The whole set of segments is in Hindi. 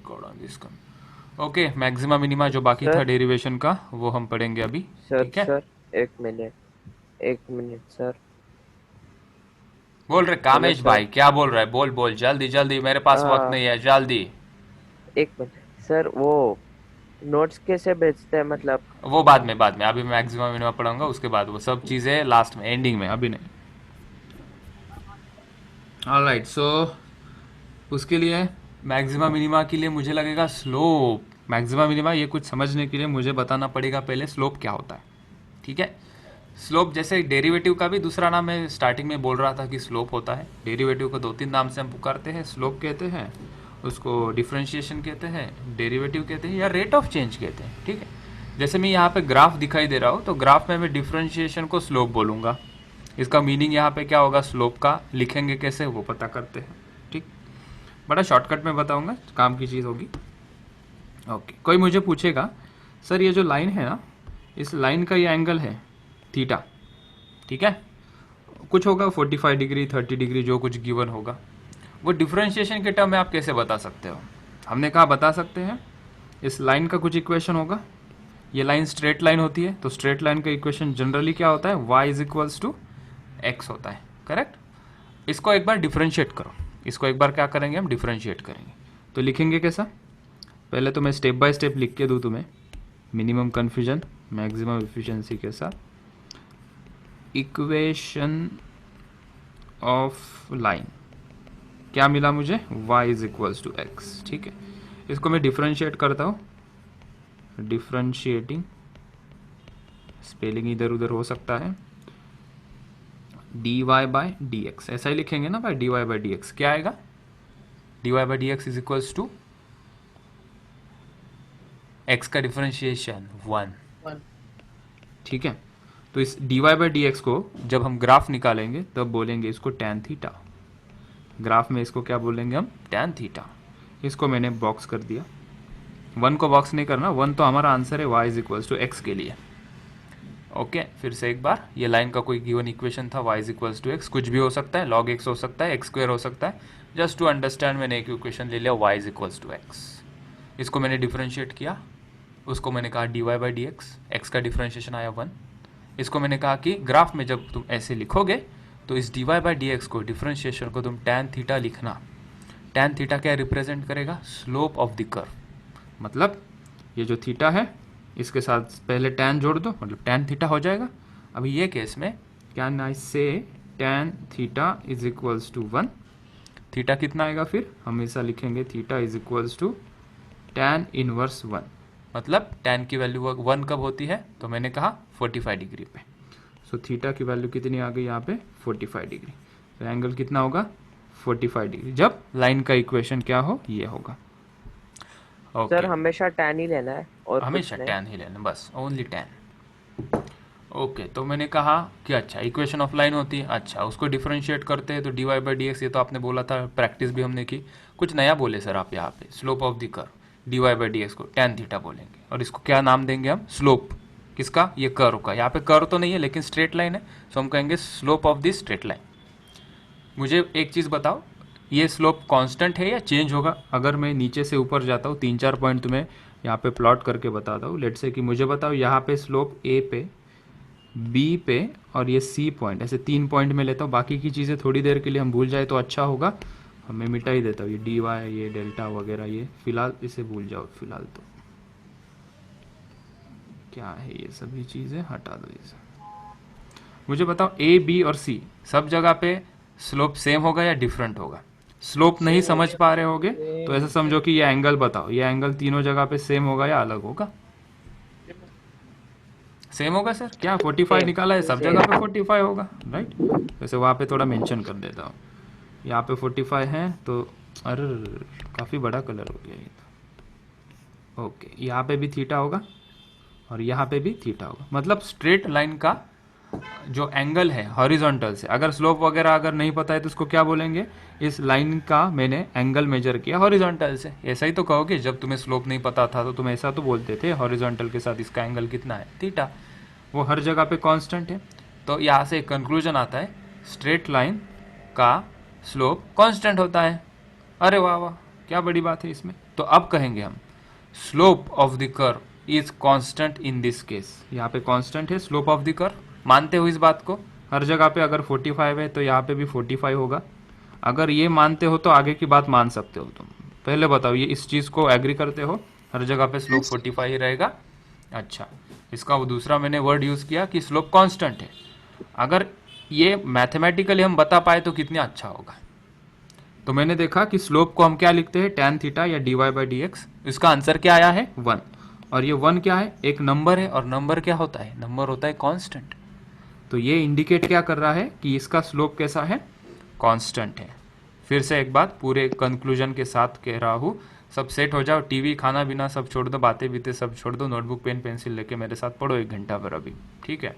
Record on this come. Okay, maxima minima जो बाकी था सर डेरिवेशन का वो हम पढ़ेंगे अभी। सर ठीक है, सर, एक मिनट, एक मिनट सर। बोल रहे हेलो कामेश सर। भाई, क्या बोल रहा है? बोल बोल जल्दी जल्दी, मेरे पास वक्त आ, नहीं है, जल्दी। एक मिनट सर, वो नोट्स कैसे भेजते हैं मतलब? वो बाद में अभी मैक्सिमा मिनिमा पढ़ाऊंगा, उसके बाद वो सब चीज़ें लास्ट में, एंडिंग में, अभी नहीं। ऑलराइट, सो उसके लिए मैक्सिमा मिनिमा के लिए मुझे लगेगा स्लोप। मैक्सिमा मिनिमा ये कुछ समझने के लिए मुझे बताना पड़ेगा पहले स्लोप क्या होता है। ठीक है, स्लोप जैसे डेरिवेटिव का भी दूसरा नाम है, स्टार्टिंग में बोल रहा था कि स्लोप होता है। डेरिवेटिव को दो तीन नाम से हम पुकारते हैं, स्लोप कहते हैं उसको, डिफरेंशिएशन कहते हैं, डेरिवेटिव कहते हैं, या रेट ऑफ चेंज कहते हैं। ठीक है, जैसे मैं यहाँ पे ग्राफ दिखाई दे रहा हूँ, तो ग्राफ में मैं डिफरेंशिएशन को स्लोप बोलूँगा। इसका मीनिंग यहाँ पे क्या होगा, स्लोप का लिखेंगे कैसे वो पता करते हैं। ठीक, बड़ा शॉर्टकट में बताऊँगा, काम की चीज़ होगी। ओके, कोई मुझे पूछेगा सर ये जो लाइन है ना, इस लाइन का ये एंगल है थीटा। ठीक है, कुछ होगा 45 डिग्री, 30 डिग्री, जो कुछ गिवन होगा, वो डिफरेंशिएशन के टर्म में आप कैसे बता सकते हो? हमने कहा बता सकते हैं, इस लाइन का कुछ इक्वेशन होगा। ये लाइन स्ट्रेट लाइन होती है, तो स्ट्रेट लाइन का इक्वेशन जनरली क्या होता है, y is equals to x होता है। करेक्ट, इसको एक बार डिफरेंशिएट करो, इसको एक बार क्या करेंगे हम, डिफरेंशिएट करेंगे। तो लिखेंगे कैसा, पहले तो मैं स्टेप बाय स्टेप लिख के दूँ तुम्हें, मिनिमम कन्फ्यूजन मैक्सिमम एफिशिएंसी के साथ। इक्वेशन ऑफ लाइन क्या मिला मुझे, y is equals to x. ठीक है, इसको मैं डिफरेंशिएट करता हूँ, डिफरेंशिएटिंग, स्पेलिंग इधर उधर हो सकता है, dy बाय dx, ऐसा ही लिखेंगे ना भाई, dy बाय dx क्या आएगा, dy by dx is equals to x का डिफरेंशिएशन 1। ठीक है, तो इस dy बाई डी एक्स को जब हम ग्राफ निकालेंगे तब बोलेंगे इसको tan थीटा। ग्राफ में इसको क्या बोलेंगे हम, tan थीटा। इसको मैंने बॉक्स कर दिया, 1 को बॉक्स नहीं करना, 1 तो हमारा आंसर है y is equals to x के लिए। ओके, फिर से एक बार, ये लाइन का कोई गिवन इक्वेशन था, y is equals to x, कुछ भी हो सकता है, log x हो सकता है, एक्स स्क्वायर हो सकता है। जस्ट टू अंडरस्टैंड मैंने एक इक्वेशन ले लिया, y is equals to x. इसको मैंने डिफरेंशिएट किया, उसको मैंने कहा dy by d x, x का डिफरेंशिएशन आया 1। इसको मैंने कहा कि ग्राफ में जब तुम ऐसे लिखोगे तो इस dy बाई डी एक्स को, डिफरेंशिएशन को तुम tan थीटा लिखना। tan थीटा क्या रिप्रेजेंट करेगा, स्लोप ऑफ द कर्व। मतलब ये जो थीटा है इसके साथ पहले tan जोड़ दो, मतलब tan थीटा हो जाएगा। अभी ये केस में can I say tan theta is equals to 1। Theta कितना आएगा, फिर हमेशा लिखेंगे theta is equals to tan inverse 1। मतलब tan की वैल्यू 1 कब होती है, तो मैंने कहा 45 डिग्री पे। सो थीटा की वैल्यू कितनी आ गई यहाँ पे, 45 डिग्री। तो एंगल कितना होगा, 45 डिग्री, जब लाइन का इक्वेशन क्या हो, ये होगा। सर ओके, हमेशा टैन ही लेना है और कुछ हमेशा नहीं? tan ही लेना, बस ओनली tan। ओके, तो मैंने कहा कि अच्छा इक्वेशन ऑफ लाइन होती है, अच्छा उसको डिफरेंशिएट करते हैं तो dy बाई डी एक्स, ये तो आपने बोला था, प्रैक्टिस भी हमने की। कुछ नया बोले सर आप यहाँ पे, slope of the curve, dy by d x को tan थीटा बोलेंगे, और इसको क्या नाम देंगे हम, स्लोप किसका, ये कर्व का। यहाँ पे कर्व तो नहीं है लेकिन स्ट्रेट लाइन है, तो हम कहेंगे slope of this straight line. मुझे एक चीज़ बताओ, ये स्लोप कांस्टेंट है या चेंज होगा? अगर मैं नीचे से ऊपर जाता हूँ, 3-4 पॉइंट तुम्हें यहाँ पे प्लॉट करके बताता हूँ। लेट से कि मुझे बताओ यहाँ पे स्लोप ए पे, बी पे और ये सी पॉइंट, ऐसे 3 पॉइंट में लेता हूँ। बाकी की चीज़ें थोड़ी देर के लिए हम भूल जाए तो अच्छा होगा, मैं मिटा ही देता हूँ ये डी वाई, ये डेल्टा वगैरह, ये फिलहाल इसे भूल जाओ। फिलहाल तो क्या है, ये सभी चीज़ें हटा दो इसे। मुझे बताओ ए बी और सी सब जगह पे स्लोप सेम होगा या डिफरेंट होगा? स्लोप नहीं समझ पा रहे होगे तो ऐसा समझो कि ये एंगल बताओ, ये एंगल तीनों जगह पे सेम होगा या अलग होगा? सेम होगा सर, क्या 45 सेम निकाला है, सब सेम। जगह पे 45 होगा, राइट? वैसे वहाँ पे थोड़ा मेंशन कर देता हूँ, यहाँ पे 45 है तो, अरे काफ़ी बड़ा कलर हो गया ये तो। ओके, यहाँ पे भी थीटा होगा और यहाँ पे भी थीटा होगा। मतलब स्ट्रेट लाइन का जो एंगल है हॉरिजॉन्टल से, अगर स्लोप वगैरह अगर नहीं पता है तो उसको क्या बोलेंगे, इस लाइन का मैंने एंगल मेजर किया हॉरिजॉन्टल से। ऐसा ही तो कहोगे, जब तुम्हें स्लोप नहीं पता था तो तुम ऐसा तो बोलते थे, हॉरिजॉन्टल के साथ इसका एंगल कितना है, थीटा। वो हर जगह पे कांस्टेंट है। तो यहाँ से एक कंक्लूजन आता है, स्ट्रेट लाइन का स्लोप कांस्टेंट होता है। अरे वाह वाह, क्या बड़ी बात है इसमें। तो अब कहेंगे हम slope of the curve is constant in this case. यहाँ पे कांस्टेंट है स्लोप ऑफ द कर्व, मानते हो इस बात को? हर जगह पे अगर 45 है तो यहाँ पे भी 45 होगा। अगर ये मानते हो तो आगे की बात मान सकते हो तुम। पहले बताओ, ये इस चीज़ को एग्री करते हो? हर जगह पे स्लोप 45 ही रहेगा। अच्छा, इसका वो दूसरा मैंने वर्ड यूज़ किया कि स्लोप कांस्टेंट है। अगर ये मैथमेटिकली हम बता पाए तो कितना अच्छा होगा। तो मैंने देखा कि स्लोप को हम क्या लिखते हैं, tan थीटा या dy बाई डी एक्स। इसका आंसर क्या आया है? 1। और ये 1 क्या है? एक नंबर है, और नंबर क्या होता है? नंबर होता है कांस्टेंट। तो ये इंडिकेट क्या कर रहा है कि इसका स्लोप कैसा है? कांस्टेंट है। फिर से एक बात पूरे कंक्लूजन के साथ कह रहा हूँ, सब सेट हो जाओ, टीवी खाना पीना सब छोड़ दो, बातें बीते सब छोड़ दो, नोटबुक पेन पेंसिल लेके मेरे साथ पढ़ो 1 घंटा पर अभी, ठीक है?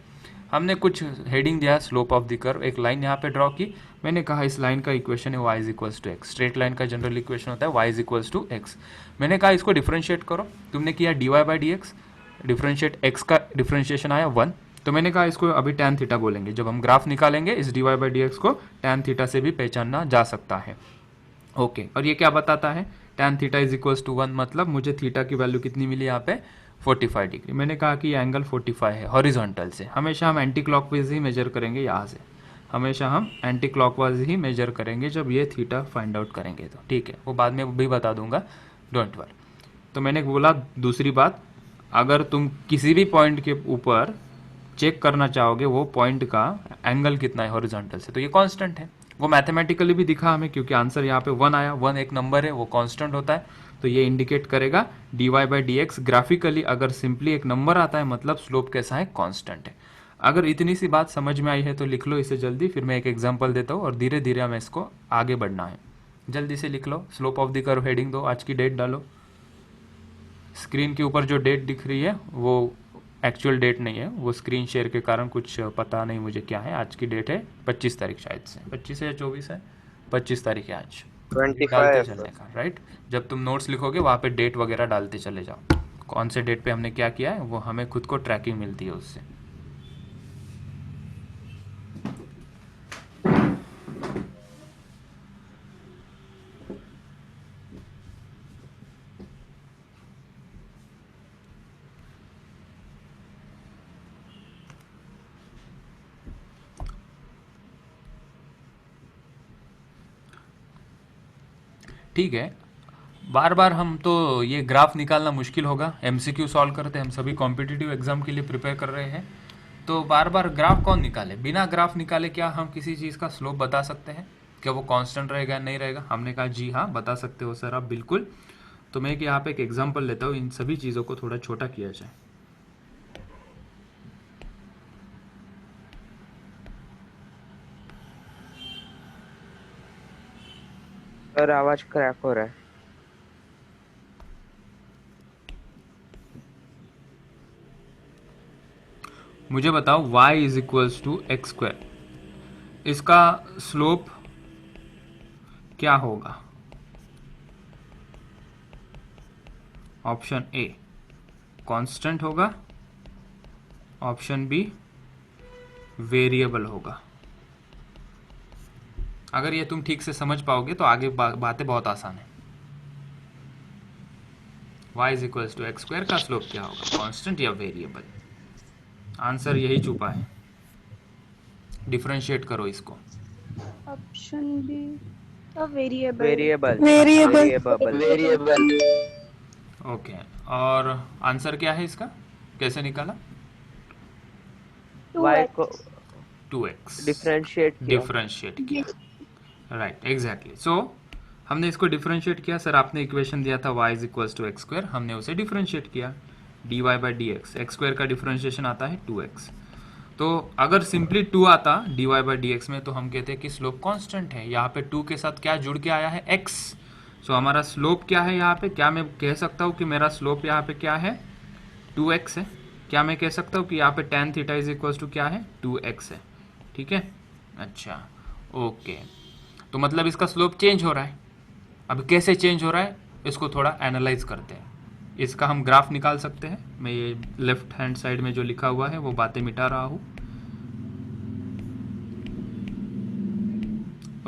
हमने कुछ हेडिंग दिया स्लोप ऑफ द कर्व, एक लाइन यहाँ पे ड्रॉ की। मैंने कहा इस लाइन का इक्वेशन है y is equals to x. Straight line का जनरल इक्वेशन होता है y is equals to x. मैंने कहा इसको डिफ्रेंशिएट करो, तुमने किया dy by d x, differentiate x का डिफ्रेंशिएशन आया 1। तो मैंने कहा इसको अभी tan थीटा बोलेंगे। जब हम ग्राफ निकालेंगे इस dy बाई डी एक्स को tan थीटा से भी पहचानना जा सकता है। ओके, और ये क्या बताता है? tan theta is equals to 1, मतलब मुझे थीटा की वैल्यू कितनी मिली यहाँ पे? 45 डिग्री। मैंने कहा कि ये एंगल 45 है हॉरिजॉन्टल से। हमेशा हम एंटी क्लॉकवाइज ही मेजर करेंगे यहाँ से, हमेशा हम एंटी क्लॉकवाइज ही मेजर करेंगे जब ये थीटा फाइंड आउट करेंगे तो, ठीक है? वो बाद में भी बता दूंगा, डोंट वरी। तो मैंने बोला दूसरी बात, अगर तुम किसी भी पॉइंट के ऊपर चेक करना चाहोगे वो पॉइंट का एंगल कितना है हॉरिजॉन्टल से, तो ये कांस्टेंट है। वो मैथमेटिकली भी दिखा हमें, क्योंकि आंसर यहाँ पे 1 आया। 1 एक नंबर है, वो कांस्टेंट होता है, तो ये इंडिकेट करेगा dy by d x. Graphically अगर सिंपली एक नंबर आता है मतलब स्लोप कैसा है? कांस्टेंट है। अगर इतनी सी बात समझ में आई है तो लिख लो इसे जल्दी, फिर मैं एक एग्जांपल देता हूँ और धीरे धीरे हमें इसको आगे बढ़ना है। जल्दी से लिख लो, slope of the curve heading दो, आज की डेट डालो। स्क्रीन के ऊपर जो डेट दिख रही है वो एक्चुअल डेट नहीं है, वो स्क्रीन शेयर के कारण कुछ पता नहीं मुझे क्या है। आज की डेट है 25 तारीख, शायद से 25 है या 24 है, 25 तारीख है आज। डालते 25 चलने का, राइट? जब तुम नोट्स लिखोगे वहाँ पे डेट वगैरह डालते चले जाओ, कौन से डेट पे हमने क्या किया है, वो हमें खुद को ट्रैकिंग मिलती है उससे। ठीक है, बार बार हम तो ये ग्राफ निकालना मुश्किल होगा। एमसीक्यू सॉल्व करते हम सभी कॉम्पिटिटिव एग्जाम के लिए प्रिपेयर कर रहे हैं, तो बार बार ग्राफ कौन निकाले? बिना ग्राफ निकाले क्या हम किसी चीज़ का स्लोप बता सकते हैं? क्या वो कांस्टेंट रहेगा या नहीं रहेगा? हमने कहा जी हाँ, बता सकते हो सर आप, बिल्कुल। तो मैं यहाँ पे एक एग्जाम्पल लेता हूँ, इन सभी चीज़ों को थोड़ा छोटा किया जाए। सर आवाज क्रैक हो रहा है। मुझे बताओ y is equals to x square, इसका स्लोप क्या होगा? ऑप्शन ए कांस्टेंट होगा, ऑप्शन बी वेरिएबल होगा। अगर ये तुम ठीक से समझ पाओगे तो आगे बातें बहुत आसान है। y is equals to x square का स्लोप क्या होगा, कांस्टेंट या वेरिएबल? आंसर यही छुपा है, डिफरेंशिएट करो इसको। Option B, variable. Variable variable. Variable. Okay, और आंसर क्या है इसका, कैसे निकाला? y को 2x डिफरेंशिएट किया। Right, exactly. सो हमने इसको डिफरेंशिएट किया। सर आपने इक्वेशन दिया था y is equals to x square, हमने उसे डिफरेंशिएट किया, dy by d x. X square का डिफरेंशिएशन आता है 2x। तो अगर सिंपली 2 आता dy बाई डी एक्स में तो हम कहते हैं कि स्लोप कांस्टेंट है। यहाँ पे 2 के साथ क्या जुड़ के आया है? x। सो हमारा स्लोप क्या है यहाँ पे? क्या मैं कह सकता हूँ कि मेरा स्लोप यहाँ पे क्या है? 2x है। क्या मैं कह सकता हूँ कि यहाँ पे tan theta is equals to क्या है? 2x है, ठीक है? अच्छा, ओके, तो मतलब इसका स्लोप चेंज हो रहा है। अब कैसे चेंज हो रहा है इसको थोड़ा एनालाइज करते हैं। इसका हम ग्राफ निकाल सकते हैं। मैं ये लेफ्ट हैंड साइड में जो लिखा हुआ है वो बातें मिटा रहा हूँ।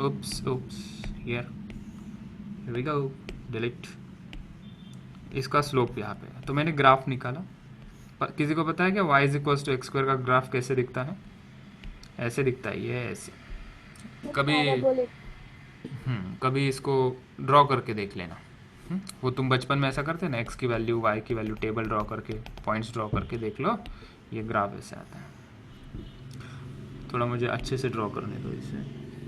oops, here we go, delete। इसका स्लोप यहाँ पे है, तो मैंने ग्राफ निकाला। किसी को पता है क्या y is equals to x square का ग्राफ कैसे दिखता है? ऐसे दिखता है, ये ऐसे। कभी कभी इसको ड्रॉ करके देख लेना। वो तुम बचपन में ऐसा करते ना, x की वैल्यू y की वैल्यू टेबल ड्रॉ करके, पॉइंट्स ड्रॉ करके देख लो, ये ग्राफ ऐसे आता है। थोड़ा मुझे अच्छे से ड्रॉ करने दो इसे,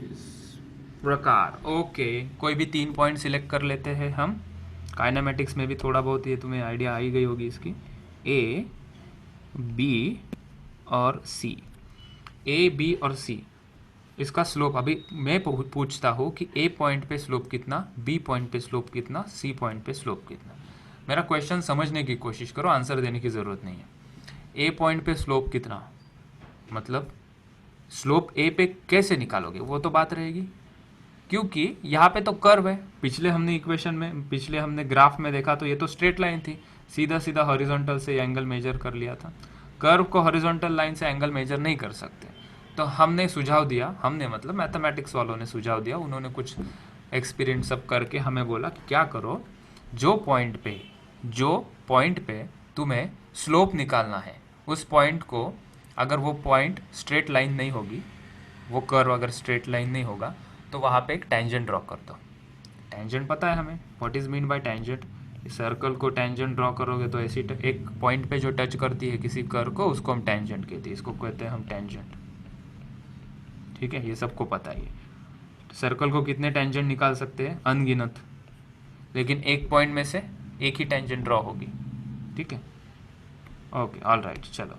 इस प्रकार। ओके, कोई भी 3 पॉइंट सिलेक्ट कर लेते हैं हम। काइनेमेटिक्स में भी थोड़ा बहुत ये तुम्हें आइडिया आ ही गई होगी इसकी। ए, बी और सी, ए बी और सी, इसका स्लोप अभी मैं पूछता हूँ कि ए पॉइंट पे स्लोप कितना, बी पॉइंट पे स्लोप कितना, सी पॉइंट पे स्लोप कितना। मेरा क्वेश्चन समझने की कोशिश करो, आंसर देने की ज़रूरत नहीं है। ए पॉइंट पे स्लोप कितना, मतलब स्लोप ए पे कैसे निकालोगे, वो तो बात रहेगी, क्योंकि यहाँ पे तो कर्व है। पिछले हमने ग्राफ में देखा तो ये तो स्ट्रेट लाइन थी, सीधा सीधा हॉरिजॉन्टल से एंगल मेजर कर लिया था। कर्व को हॉरिजॉन्टल लाइन से एंगल मेजर नहीं कर सकते, तो हमने सुझाव दिया, हमने मतलब मैथमेटिक्स वालों ने सुझाव दिया, उन्होंने कुछ एक्सपीरियंस सब करके हमें बोला कि क्या करो, जो पॉइंट पे तुम्हें स्लोप निकालना है, उस पॉइंट को, अगर वो पॉइंट स्ट्रेट लाइन नहीं होगी, वो कर्व अगर स्ट्रेट लाइन नहीं होगा, तो वहाँ पे एक टेंजेंट ड्रॉ कर दो। टेंजेंट पता है हमें, what is mean by tangent? Circle को टेंजेंट ड्रॉ करोगे तो ऐसी एक पॉइंट पे जो टच करती है किसी कर्व को, उसको हम टेंजेंट कहते हैं, इसको कहते हैं हम टेंजेंट। ठीक है, ये सबको पता ही है। सर्कल को कितने टेंजेंट निकाल सकते हैं? अनगिनत, लेकिन एक पॉइंट में से एक ही टेंजेंट ड्रॉ होगी। ठीक है, ओके, ऑल राइट, चलो,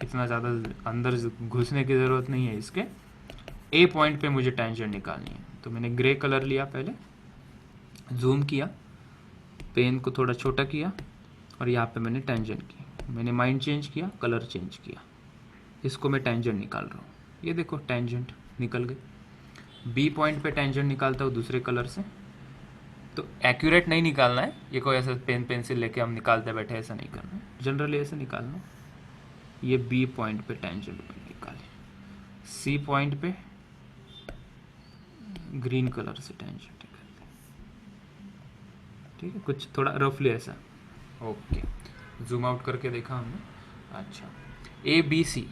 इतना ज़्यादा अंदर घुसने की ज़रूरत नहीं है इसके। ए पॉइंट पे मुझे टेंजेंट निकालनी है, तो मैंने ग्रे कलर लिया, पहले जूम किया, पेन को थोड़ा छोटा किया, और यहाँ पे मैंने टेंजेंट की, मैंने माइंड चेंज किया, कलर चेंज किया, इसको मैं टेंजेंट निकाल रहा हूँ। ये देखो टेंजेंट निकल गई। बी पॉइंट पे टेंजेंट निकालता हूँ दूसरे कलर से, तो एक्यूरेट नहीं निकालना है, ये कोई ऐसा पेन पेंसिल लेके हम निकालते बैठे ऐसा नहीं करना है, जनरली ऐसे निकालना है। ये बी पॉइंट पे टेंजेंट मैंने निकाले, सी पॉइंट पे ग्रीन कलर से टेंजेंट निकालते, ठीक है, कुछ थोड़ा रफली ऐसा। ओके, जूम आउट करके देखा हमने। अच्छा, ए बी सी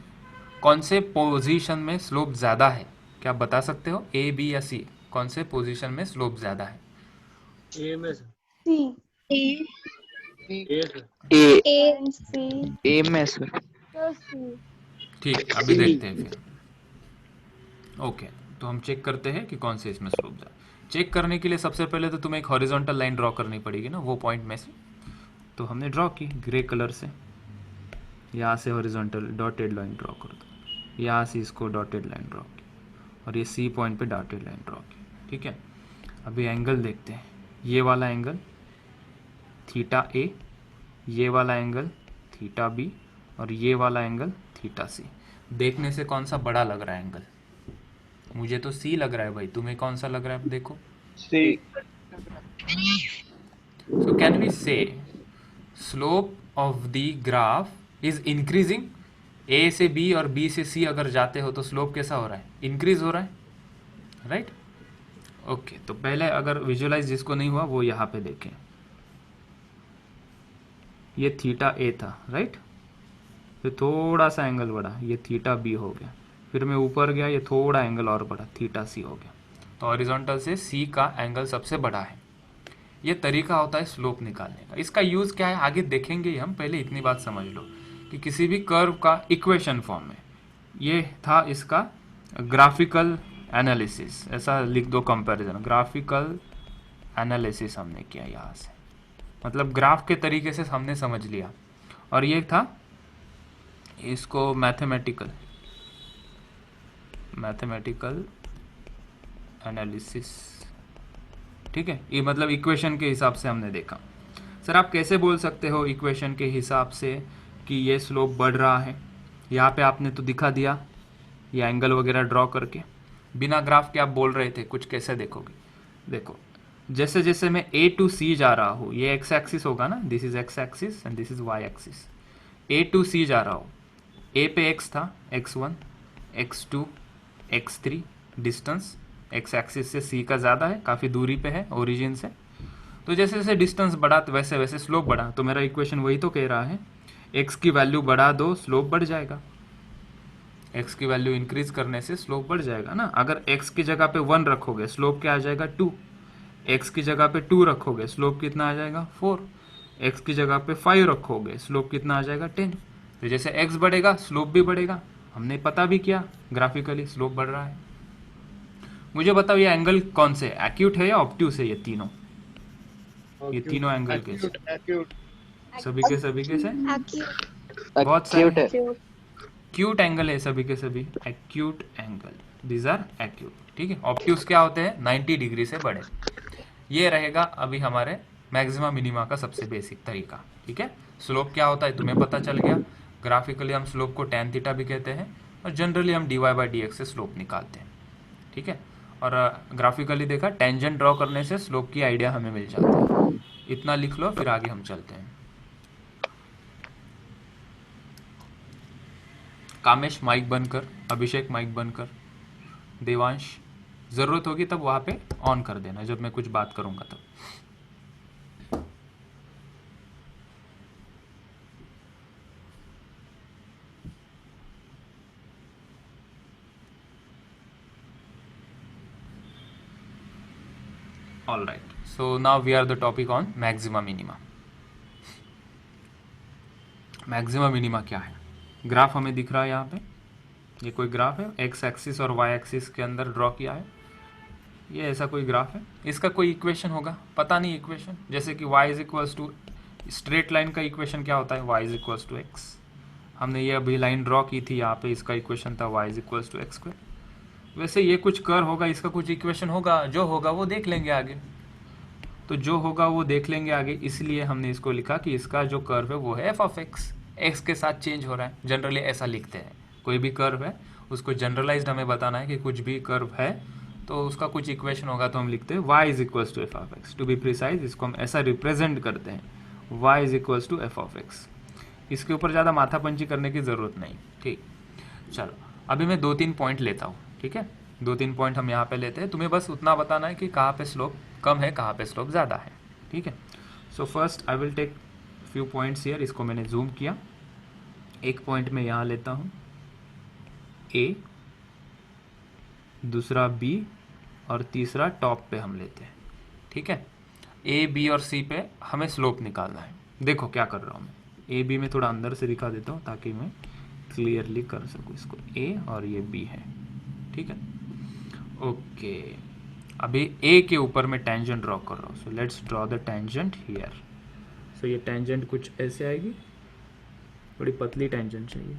कौन से पोजीशन में स्लोप ज़्यादा है, क्या आप बता सकते हो? ए बी या सी, कौन से पोजीशन में स्लोप ज़्यादा है? ए में सर, सी ए सर, ए सी ए में सर। सी। ठीक, अभी देखते हैं फिर। ओके, तो हम चेक करते हैं कि कौन से इसमें स्लोप ज़्यादा। चेक करने के लिए सबसे पहले तो तुम्हें एक हॉरिजॉन्टल लाइन ड्रॉ करनी पड़ेगी ना, वो पॉइंट में से। तो हमने ड्रॉ की ग्रे कलर से, यहाँ से हॉरिजॉन्टल डॉटेड लाइन ड्रॉ कर दो, यहाँ से इसको डॉटेड लाइन ड्रॉ की, और ये सी पॉइंट पे डॉटेड लाइन ड्रॉ की। ठीक है, अभी एंगल देखते हैं। ये वाला एंगल थीटा ए, ये वाला एंगल थीटा बी, और ये वाला एंगल थीटा सी। देखने से कौन सा बड़ा लग रहा है एंगल? मुझे तो सी लग रहा है भाई, तुम्हें कौन सा लग रहा है? देखो, सी। so can we say slope of the graph is increasing? ए से बी और बी से सी अगर जाते हो तो स्लोप कैसा हो रहा है? इंक्रीज हो रहा है, राइट? ओके, तो पहले अगर विजुअलाइज जिसको नहीं हुआ वो यहाँ पे देखें, ये थीटा ए था, राइट? फिर थोड़ा सा एंगल बढ़ा, ये थीटा बी हो गया, फिर मैं ऊपर गया, ये थोड़ा एंगल और बढ़ा, थीटा सी हो गया। तो हॉरिजॉन्टल से सी का एंगल सबसे बड़ा है। ये तरीका होता है स्लोप निकालने का। इसका यूज़ क्या है आगे देखेंगे ही हम, पहले इतनी बात समझ लो कि किसी भी कर्व का इक्वेशन फॉर्म में, ये था इसका ग्राफिकल एनालिसिस, ऐसा लिख दो, कंपैरिजन, ग्राफिकल एनालिसिस हमने किया यहाँ से, मतलब ग्राफ के तरीके से हमने समझ लिया। और ये था इसको मैथमेटिकल एनालिसिस। ठीक है, ये मतलब इक्वेशन के हिसाब से हमने देखा। सर आप कैसे बोल सकते हो इक्वेशन के हिसाब से कि ये स्लोप बढ़ रहा है? यहाँ पे आपने तो दिखा दिया ये एंगल वगैरह ड्रॉ करके, बिना ग्राफ के आप बोल रहे थे कुछ, कैसे देखोगे? देखो, जैसे जैसे मैं ए टू सी जा रहा हूँ, ये एक्स एक्सिस होगा ना, this is X axis and this is Y axis. A to C जा रहा हूँ, ए पे एक्स था, x1, x2, x3 distance, x axis से सी का ज़्यादा है, काफ़ी दूरी पे है ओरिजिन से, तो जैसे जैसे डिस्टेंस बढ़ा तो वैसे वैसे स्लोप बढ़ा। तो मेरा इक्वेशन वही तो कह रहा है, x की वैल्यू बढ़ा दो स्लोप बढ़ जाएगा। x की वैल्यू इंक्रीज करने से स्लोप बढ़ जाएगा ना। अगर x की जगह पे 1 रखोगे स्लोप क्या आ जाएगा 2, x की जगह पे 2 रखोगे स्लोप कितना आ जाएगा 4, x की जगह पे 5 रखोगे स्लोप कितना आ जाएगा 10। तो जैसे x बढ़ेगा स्लोप भी बढ़ेगा, हमने पता भी किया ग्राफिकली स्लोप बढ़ रहा है। मुझे बताओ ये एंगल कौन से, एक्यूट है या ऑब्ट्यूस है? ये तीनों एंगल कैसे? एक्यूट सभी के से Acute. बहुत सारे Acute है। Acute. एक्यूट एंगल है, सभी के सभी acute angle, these are acute. ठीक है, ऑब्ट्यूस क्या होते हैं 90 डिग्री से बड़े। ये रहेगा अभी हमारे मैक्सिमा मिनिमा का सबसे बेसिक तरीका। ठीक है, स्लोप क्या होता है तुम्हें पता चल गया। ग्राफिकली हम स्लोप को tan थीटा भी कहते हैं और जनरली हम dy बाई डी से स्लोप निकालते हैं। ठीक है, और ग्राफिकली देखा टेंजेंट ड्रॉ करने से स्लोप की आइडिया हमें मिल जाती है। इतना लिख लो फिर आगे हम चलते हैं। कामेश माइक बंद कर, अभिषेक माइक बंद कर, देवांश ज़रूरत होगी तब वहाँ पे ऑन कर देना जब मैं कुछ बात करूँगा तब। All right, so now we are the topic on maxima minima. Maxima minima क्या है? ग्राफ हमें दिख रहा है यहाँ पे, ये कोई ग्राफ है, एक्स एक्सिस और वाई एक्सिस के अंदर ड्रॉ किया है। ये ऐसा कोई ग्राफ है, इसका कोई इक्वेशन होगा, पता नहीं इक्वेशन। जैसे कि y is equals to, straight line का इक्वेशन क्या होता है y is equals to x. हमने ये अभी लाइन ड्रॉ की थी यहाँ पे, इसका इक्वेशन था y is equals to x square. वैसे ये कुछ कर होगा, इसका कुछ इक्वेशन होगा, जो होगा वो देख लेंगे आगे। तो जो होगा वो देख लेंगे आगे, इसलिए हमने इसको लिखा कि इसका जो कर्व है वो है एफ ऑफ एक्स, एक्स के साथ चेंज हो रहा है। जनरली ऐसा लिखते हैं, कोई भी कर्व है उसको जनरलाइज्ड हमें बताना है कि कुछ भी कर्व है तो उसका कुछ इक्वेशन होगा, तो हम लिखते हैं y is equals to f of x. To be precise इसको हम ऐसा रिप्रेजेंट करते हैं, y is equals to f of x. इसके ऊपर ज़्यादा माथापंची करने की ज़रूरत नहीं। ठीक, चलो अभी मैं 2-3 पॉइंट लेता हूँ। ठीक है, 2-3 पॉइंट हम यहाँ पे लेते हैं, तुम्हें बस उतना बताना है कि कहाँ पे स्लोप कम है कहाँ पे स्लोप ज़्यादा है। ठीक है, so first I will take few points here. इसको मैंने जूम किया, एक पॉइंट में यहाँ लेता हूँ ए, दूसरा बी और तीसरा टॉप पे हम लेते हैं। ठीक है, ए बी और सी पे हमें स्लोप निकालना है। देखो क्या कर रहा हूँ मैं, ए बी में थोड़ा अंदर से दिखा देता हूँ ताकि मैं क्लियरली कर सकूँ इसको। ए और ये बी है। ठीक है, ओके, अभी ए के ऊपर मैं टेंजेंट ड्रॉ कर रहा हूँ। So let's draw the tangent here. So ये टेंजेंट कुछ ऐसे आएगी, बड़ी पतली टेंजेंट चाहिए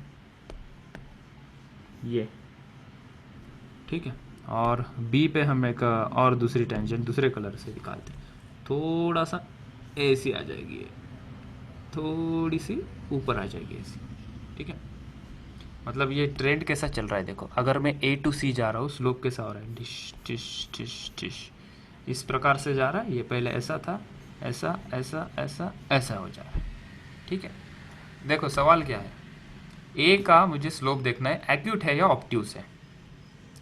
ये। ठीक है, और बी पे हम एक और दूसरी टेंजेंट दूसरे कलर से निकालते हैं, थोड़ा सा ऐसी आ जाएगी ये, थोड़ी सी ऊपर आ जाएगी ऐसी। ठीक है, मतलब ये ट्रेंड कैसा चल रहा है देखो, अगर मैं ए टू सी जा रहा हूँ स्लोप कैसा हो रहा है, डिश टिश टिश टिश, इस प्रकार से जा रहा है। ये पहले ऐसा था, ऐसा ऐसा ऐसा ऐसा हो जा रहा है। ठीक है, देखो सवाल क्या है, ए का मुझे स्लोप देखना है, एक्यूट है या ऑब्ट्यूस है।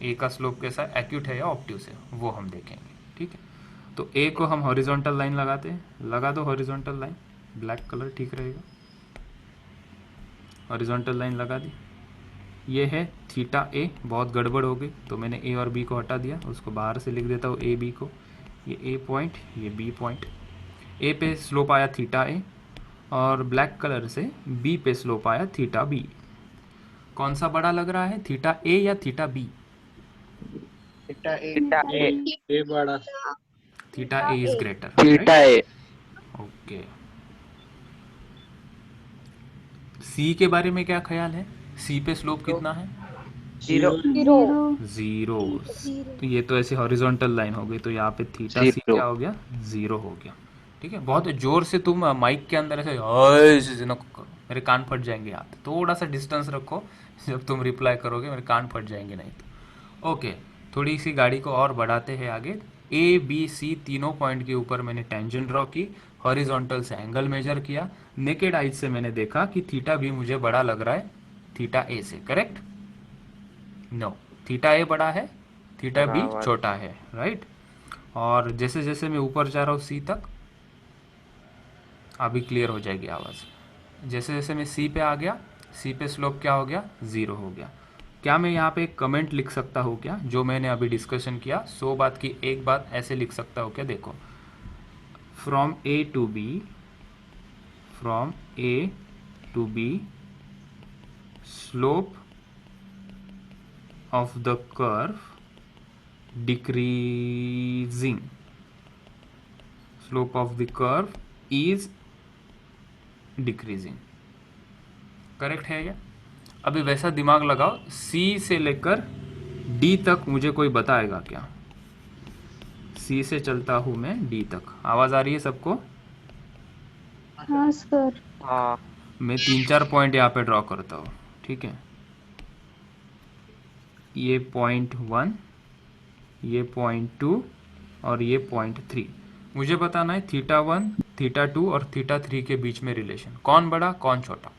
ए का स्लोप कैसा है, एक्यूट है या ऑब्ट्यूस है, वो हम देखेंगे। ठीक है, तो ए को हम हॉरिजॉन्टल लाइन लगाते हैं, लगा दो हॉरिजॉन्टल लाइन, ब्लैक कलर ठीक रहेगा। हॉरिजॉन्टल लाइन लगा दी, ये है थीटा ए, बहुत गड़बड़ हो गई तो मैंने ए और बी को हटा दिया, उसको बाहर से लिख देता हूँ ए बी को। ये ए पॉइंट, ये बी पॉइंट। ए पे स्लोप आया थीटा ए और ब्लैक कलर से बी पे स्लोप आया थीटा बी। कौन सा बड़ा लग रहा है, थीटा ए या theta B? Theta A, theta A, A बड़ा, theta A is greater, theta A. Okay, C के बारे में क्या ख्याल है, सी पे स्लोप कितना है? जीरो। Zero. जीरो। तो ये तो ऐसे हॉरिजॉन्टल लाइन हो गई, तो यहाँ पे थीटा सी Zero. क्या हो गया, जीरो हो गया। ठीक है, बहुत जोर से तुम माइक के अंदर ऐसे न करो, मेरे कान फट जाएंगे। हाथ थोड़ा सा डिस्टेंस रखो, जब तुम रिप्लाई करोगे मेरे कान फट जाएंगे नहीं तो। ओके, थोड़ी सी गाड़ी को और बढ़ाते हैं आगे। ए बी सी तीनों पॉइंट के ऊपर मैंने टेंजेंट ड्रॉ की, हॉरिजॉन्टल से एंगल मेजर किया, नेकेड आइज से मैंने देखा कि थीटा भी मुझे बड़ा लग रहा है थीटा ए से। करेक्ट? नो, थीटा ए बड़ा है, थीटा बी बराबर। छोटा है, राइट। और जैसे जैसे मैं ऊपर जा रहा हूँ सी तक, अभी क्लियर हो जाएगी आवाज़। जैसे जैसे मैं सी पे आ गया, सी पे स्लोप क्या हो गया, 0 हो गया। क्या मैं यहाँ पे एक कमेंट लिख सकता हूँ क्या, जो मैंने अभी डिस्कशन किया 100 बात की एक बात ऐसे लिख सकता हूँ क्या? देखो, from A to B, from A to B slope of the curve decreasing, slope of the curve is decreasing. Correct है क्या? अभी वैसा दिमाग लगाओ, सी से लेकर डी तक मुझे कोई बताएगा क्या? सी से चलता हूं मैं डी तक। आवाज आ रही है सबको? हाँ सर। हाँ मैं 3-4 पॉइंट यहाँ पे ड्रॉ करता हूँ, ठीक है? ये पॉइंट 1, ये पॉइंट 2 और ये पॉइंट 3। मुझे बताना है थीटा 1, थीटा 2 और थीटा 3 के बीच में रिलेशन कौन बड़ा कौन छोटा।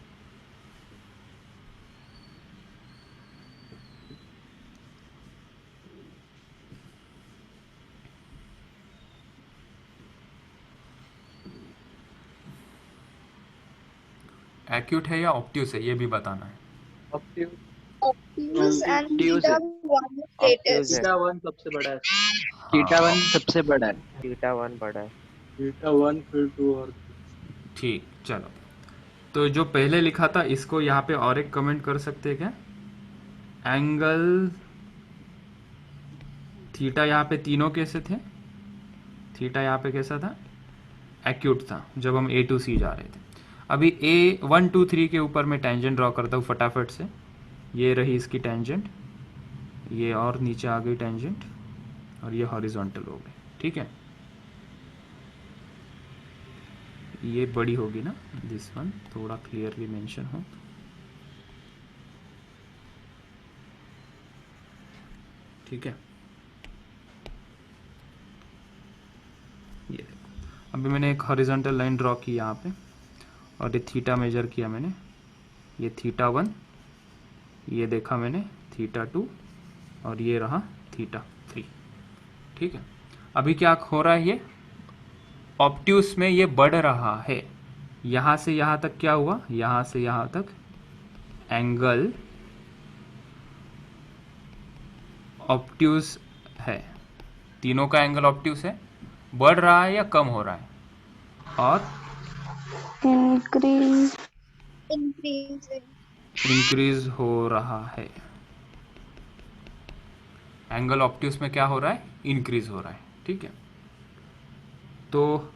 एक्यूट है या ऑप्ट्यूस है, ये भी बताना है। ऑप्टिव Obtuse and Obtuse theta है। one obtuse status. है। थीटा वन सबसे बड़ा है। थीटा 1 सबसे बड़ा है। थीटा 1 बड़ा है। थीटा वन फिर टू और ठीक, चलो। तो जो पहले लिखा था इसको यहाँ पे और एक कमेंट कर सकते हैं क्या? एंगल थीटा यहाँ पे तीनों कैसे थे? थीटा यहाँ पे कैसा था? एक्यूट था जब हम ए टू सी जा रहे थे। अभी ए 1 2 3 के ऊपर मैं टेंजेंट ड्रॉ करता हूँ फटाफट से। ये रही इसकी टेंजेंट, ये और नीचे आ गई टेंजेंट, और ये हॉरिजॉन्टल हो गई, ठीक है? ये बड़ी होगी ना, दिस वन थोड़ा क्लियरली मेंशन हो। ठीक है, ये देखो अभी मैंने एक हॉरिजॉन्टल लाइन ड्रॉ की यहाँ पे, और ये थीटा मेजर किया मैंने। ये थीटा 1, ये देखा मैंने थीटा 2, और ये रहा थीटा 3। ठीक है, अभी क्या हो रहा है? ये ऑप्ट्यूस में ये बढ़ रहा है। यहाँ से यहाँ तक क्या हुआ? यहाँ से यहाँ तक एंगल ऑप्ट्यूस है, तीनों का एंगल ऑप्ट्यूस है। बढ़ रहा है या कम हो रहा है? और इंक्रीज Increasing. इंक्रीज हो रहा है। एंगल ऑप्ट्यूस में क्या हो रहा है? इंक्रीज हो रहा है। ठीक है, तो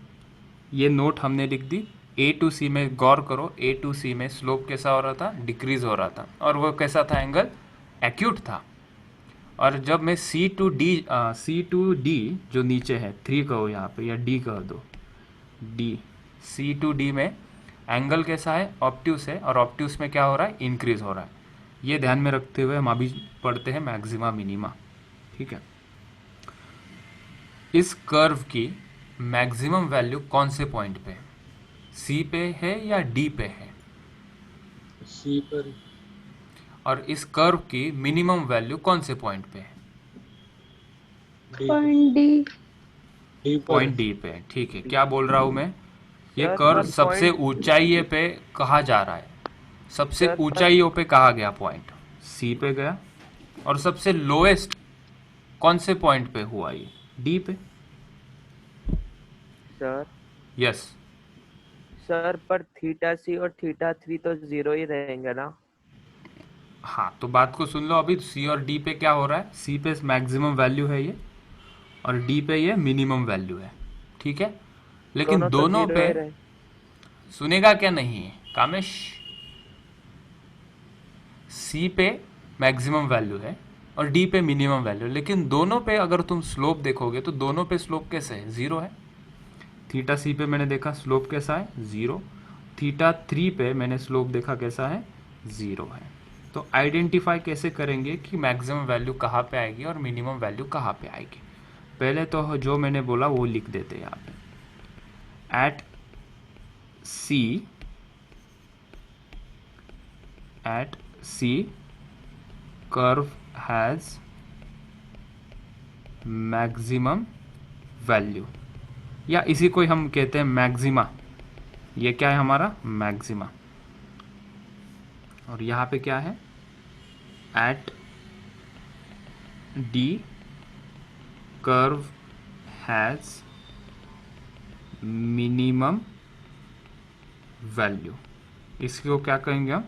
ये नोट हमने लिख दी। ए टू सी में गौर करो, ए टू सी में स्लोप कैसा हो रहा था? डिक्रीज हो रहा था। और वो कैसा था? एंगल एक्यूट था। और जब मैं सी टू डी जो नीचे है, 3 कहो यहाँ पे या डी कह दो, डी, सी टू डी में एंगल कैसा है? ऑप्ट्यूस है। और ऑप्ट्यूस में क्या हो रहा है? इंक्रीज हो रहा है। ये ध्यान में रखते हुए हम अभी पढ़ते हैं मैक्सिमा मिनिमा। ठीक है, इस कर्व की मैक्सिमम वैल्यू कौन से पॉइंट पे है? सी पे है या डी पे है? सी पर और इस कर्व की मिनिमम वैल्यू कौन से पॉइंट पे है? Point D. D point D पे है। ठीक है, क्या बोल रहा हूं मैं? ये सर, कर्व पर सबसे point- ऊंचाई पे कहा जा रहा है। सबसे सर, पर- ऊंचाइयों पे कहा गया पॉइंट सी पे गया, और सबसे लोएस्ट कौन से पॉइंट पे हुआ? ये डी पे। सर यस, सर पर थीटा सी और थीटा 3 तो 0 ही रहेंगे ना? हाँ, तो बात को सुन लो। अभी सी और डी पे क्या हो रहा है? सी पे मैक्सिमम वैल्यू है ये, और डी पे ये मिनिमम वैल्यू है। ठीक है, लेकिन तो दोनों 0 पे ही रहे। सुनेगा क्या नहीं कामेश? सी पे मैक्सिमम वैल्यू है और डी पे मिनिमम वैल्यू, लेकिन दोनों पे अगर तुम स्लोप देखोगे तो दोनों पे स्लोप कैसे है? 0 है। थीटा सी पे मैंने देखा स्लोप कैसा है? 0। थीटा 3 पे मैंने स्लोप देखा कैसा है? 0 है। तो आइडेंटिफाई कैसे करेंगे कि मैक्सिमम वैल्यू कहाँ पे आएगी और मिनिमम वैल्यू कहाँ पे आएगी? पहले तो जो मैंने बोला वो लिख देते हैं यहाँ पे। At C curve has maximum value, या इसी को हम कहते हैं मैक्सिमा। ये क्या है हमारा मैक्सिमा, और यहाँ पे क्या है at D curve has minimum value, इसको क्या कहेंगे हम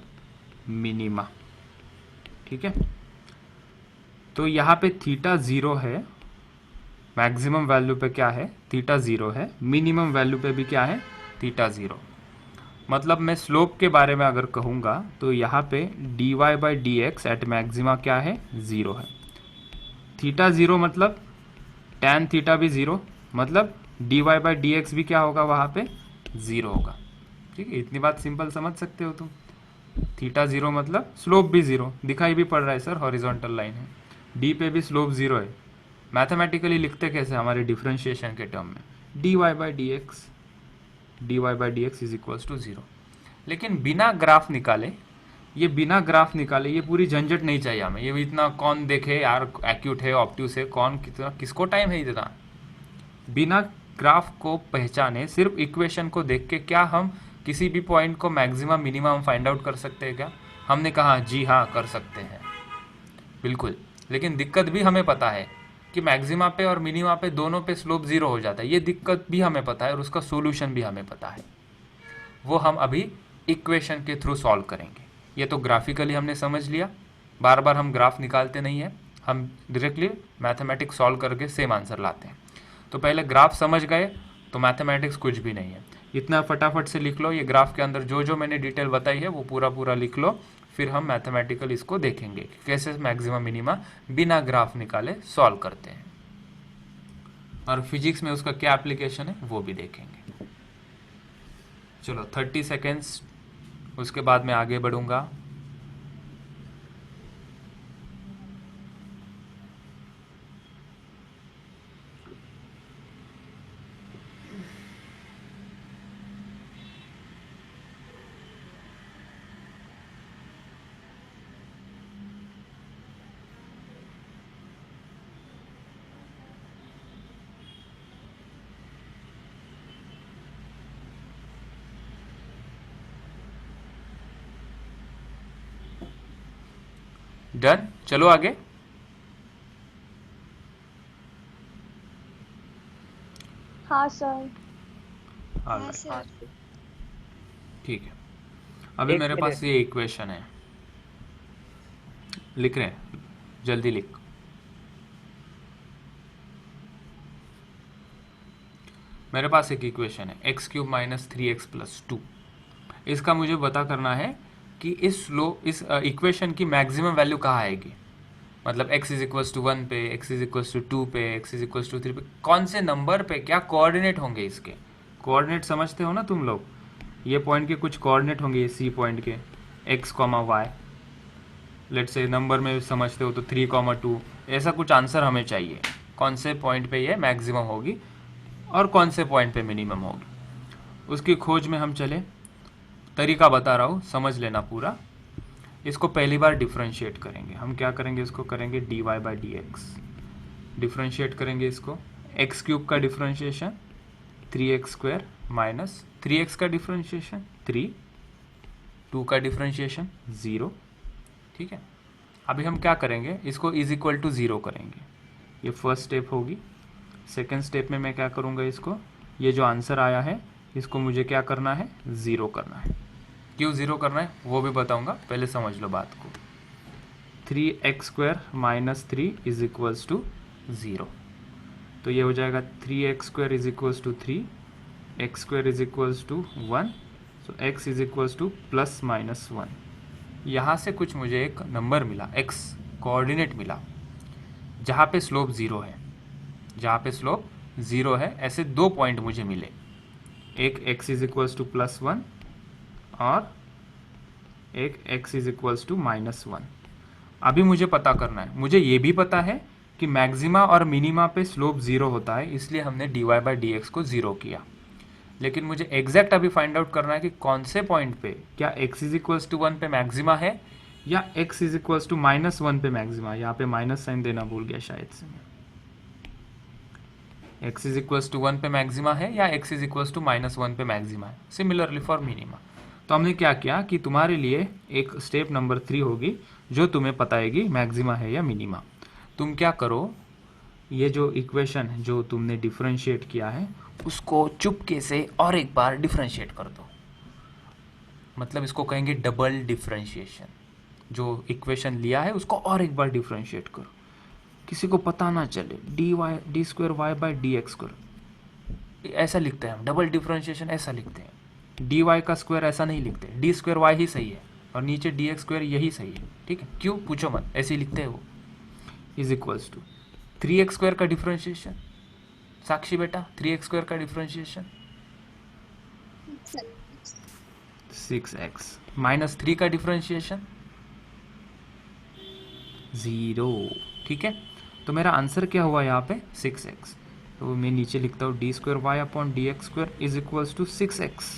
मिनिमा। ठीक है, तो यहाँ पे थीटा 0 है, मैक्सिमम वैल्यू पे क्या है थीटा 0 है, मिनिमम वैल्यू पे भी क्या है थीटा 0। मतलब मैं स्लोप के बारे में अगर कहूँगा तो यहाँ पे dy by d x at maxima क्या है 0 है। थीटा 0 मतलब tan थीटा भी 0, मतलब dy बाई डी एक्स भी क्या होगा वहाँ पे 0 होगा। ठीक है, इतनी बात सिंपल समझ सकते हो तुम। थीटा 0 मतलब स्लोप भी 0, दिखाई भी पड़ रहा है सर, हॉरिजॉन्टल लाइन है, डी पे भी स्लोप 0 है। मैथमेटिकली लिखते कैसे हमारे डिफरेंशिएशन के टर्म में dy by d x is equals to 0। लेकिन बिना ग्राफ निकाले, ये पूरी झंझट नहीं चाहिए हमें। ये इतना कौन देखे यार, एक्यूट है ऑब्ट्यूस है, कौन कितना किसको टाइम है इतना। बिना ग्राफ को पहचाने सिर्फ इक्वेशन को देख के क्या हम किसी भी पॉइंट को मैक्सिमम मिनिमम फाइंड आउट कर सकते हैं क्या? हमने कहा जी हाँ कर सकते हैं बिल्कुल, लेकिन दिक्कत भी हमें पता है कि मैक्सिमा पे और मिनिमा पे दोनों पे स्लोप 0 हो जाता है। ये दिक्कत भी हमें पता है और उसका सोल्यूशन भी हमें पता है, वो हम अभी इक्वेशन के थ्रू सॉल्व करेंगे। ये तो ग्राफिकली हमने समझ लिया, बार बार हम ग्राफ निकालते नहीं हैं, हम डायरेक्टली मैथमेटिक्स सॉल्व करके सेम आंसर लाते हैं। तो पहले ग्राफ समझ गए तो मैथमेटिक्स कुछ भी नहीं है। इतना फटाफट से लिख लो, ये ग्राफ के अंदर जो जो मैंने डिटेल बताई है वो पूरा पूरा लिख लो, फिर हम मैथमेटिकल इसको देखेंगे कि कैसे मैक्सिमम मिनिमा बिना ग्राफ निकाले सॉल्व करते हैं, और फिजिक्स में उसका क्या एप्लीकेशन है वो भी देखेंगे। चलो 30 सेकेंड्स, उसके बाद मैं आगे बढ़ूंगा। डन, चलो आगे। हाँ सर। Alright, sir. ठीक है, अभी एक मेरे मिनट। पास ये इक्वेशन है, लिख रहे हैं, जल्दी लिख। मेरे पास एक इक्वेशन है x cube minus 3x plus 2। इसका मुझे पता करना है कि इस इक्वेशन की मैक्सिमम वैल्यू कहाँ आएगी। मतलब x इज इक्वल्स टू 1 पे, x इज इक्वल्स टू 2 पे, x इज इक्वल्स टू 3 पे, कौन से नंबर पे क्या कोऑर्डिनेट होंगे इसके। कोऑर्डिनेट समझते हो ना तुम लोग, ये पॉइंट के कुछ कोऑर्डिनेट होंगे, सी पॉइंट के x, y, लेट से नंबर में समझते हो तो 3, 2, ऐसा कुछ आंसर हमें चाहिए। कौन से पॉइंट पे ये मैक्सिमम होगी और कौन से पॉइंट पे मिनिमम होगी, उसकी खोज में हम चले। तरीका बता रहा हूँ, समझ लेना पूरा। इसको पहली बार डिफरेंशिएट करेंगे हम, क्या करेंगे इसको करेंगे dy by d x, differentiate करेंगे इसको। एक्स क्यूब का differentiation 3x square minus 3x का डिफरेंशिएशन 3, 2 का डिफरेंशिएशन 0। ठीक है, अभी हम क्या करेंगे, इसको इज इक्वल टू 0 करेंगे, ये फर्स्ट स्टेप होगी। सेकेंड स्टेप में मैं क्या करूँगा, इसको ये जो आंसर आया है इसको मुझे क्या करना है 0 करना है। क्यों 0 करना है वो भी बताऊंगा, पहले समझ लो बात को। 3x square minus 3 is equals to 0, तो ये हो जाएगा 3x square is equals to 3, x square is equals to 1, so x is equals to plus minus 1। यहाँ से कुछ मुझे एक नंबर मिला, x कोऑर्डिनेट मिला, जहाँ पे स्लोप 0 है, जहाँ पे स्लोप 0 है। ऐसे दो पॉइंट मुझे मिले, एक x is equals to plus 1 और एक x is equals to minus 1। अभी मुझे पता करना है, मुझे ये भी पता है कि मैक्सिमा और मिनिमा पे स्लोप 0 होता है, इसलिए हमने dy बाई डी एक्स को 0 किया। लेकिन मुझे एग्जैक्ट अभी फाइंड आउट करना है कि कौन से पॉइंट पे, क्या x इज इक्वल्स टू 1 पे मैक्सिमा है या x is equals to minus 1 पे मैक्सिमा। यहाँ पे माइनस साइन देना भूल गया शायद से मैं, x इज इक्वल्स टू 1 पे मैक्सिमा है या x इज इक्वल्स टू -1 पे मैक्सिमा है। Similarly for minima. तो हमने क्या किया कि तुम्हारे लिए एक स्टेप नंबर 3 होगी जो तुम्हें बताएगी मैक्सिमा है या मिनिमा। तुम क्या करो, ये जो इक्वेशन जो तुमने डिफरेंशिएट किया है उसको चुपके से और एक बार डिफरेंशिएट कर दो। मतलब इसको कहेंगे डबल डिफरेंशिएशन। जो इक्वेशन लिया है उसको और एक बार डिफरेंशिएट करो, किसी को पता ना चले। D square y by d x करो, ऐसा लिखते हैं हम। डबल डिफरेंशिएशन ऐसा लिखते हैं। डी वाई का स्क्वायर ऐसा नहीं लिखते, डी स्क्वायर वाई ही सही है और नीचे डी एक्स स्क्वायर यही सही है। ठीक है, क्यों पूछो मत, ऐसे ही लिखते हैं वो। Is equals to 3x square का डिफरेंशिएशन। साक्षी बेटा 3x स्क्वायर का डिफरेंशिएशन 6x माइनस 3 का डिफरेंशिएशन 0। ठीक है, तो मेरा आंसर क्या हुआ यहाँ पे 6x। तो मैं नीचे लिखता हूँ d square y upon d x square is equals to 6x।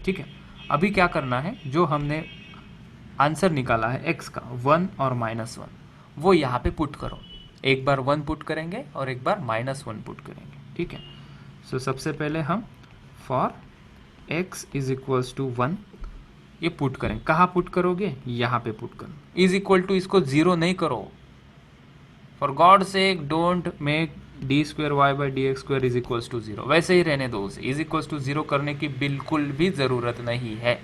ठीक है, अभी क्या करना है, जो हमने आंसर निकाला है x का 1 और -1 वो यहाँ पे पुट करो। एक बार 1 पुट करेंगे और एक बार -1 पुट करेंगे। ठीक है, सो सबसे पहले हम for x is equals to 1 ये पुट करें। कहाँ पुट करोगे, यहाँ पे पुट करो। इज इक्वल टू इसको 0 नहीं करो, for God sake don't make d square y by d x square is equals to 0, वैसे ही रहने दो उसे। इज इक्वल्स टू 0 करने की बिल्कुल भी ज़रूरत नहीं है,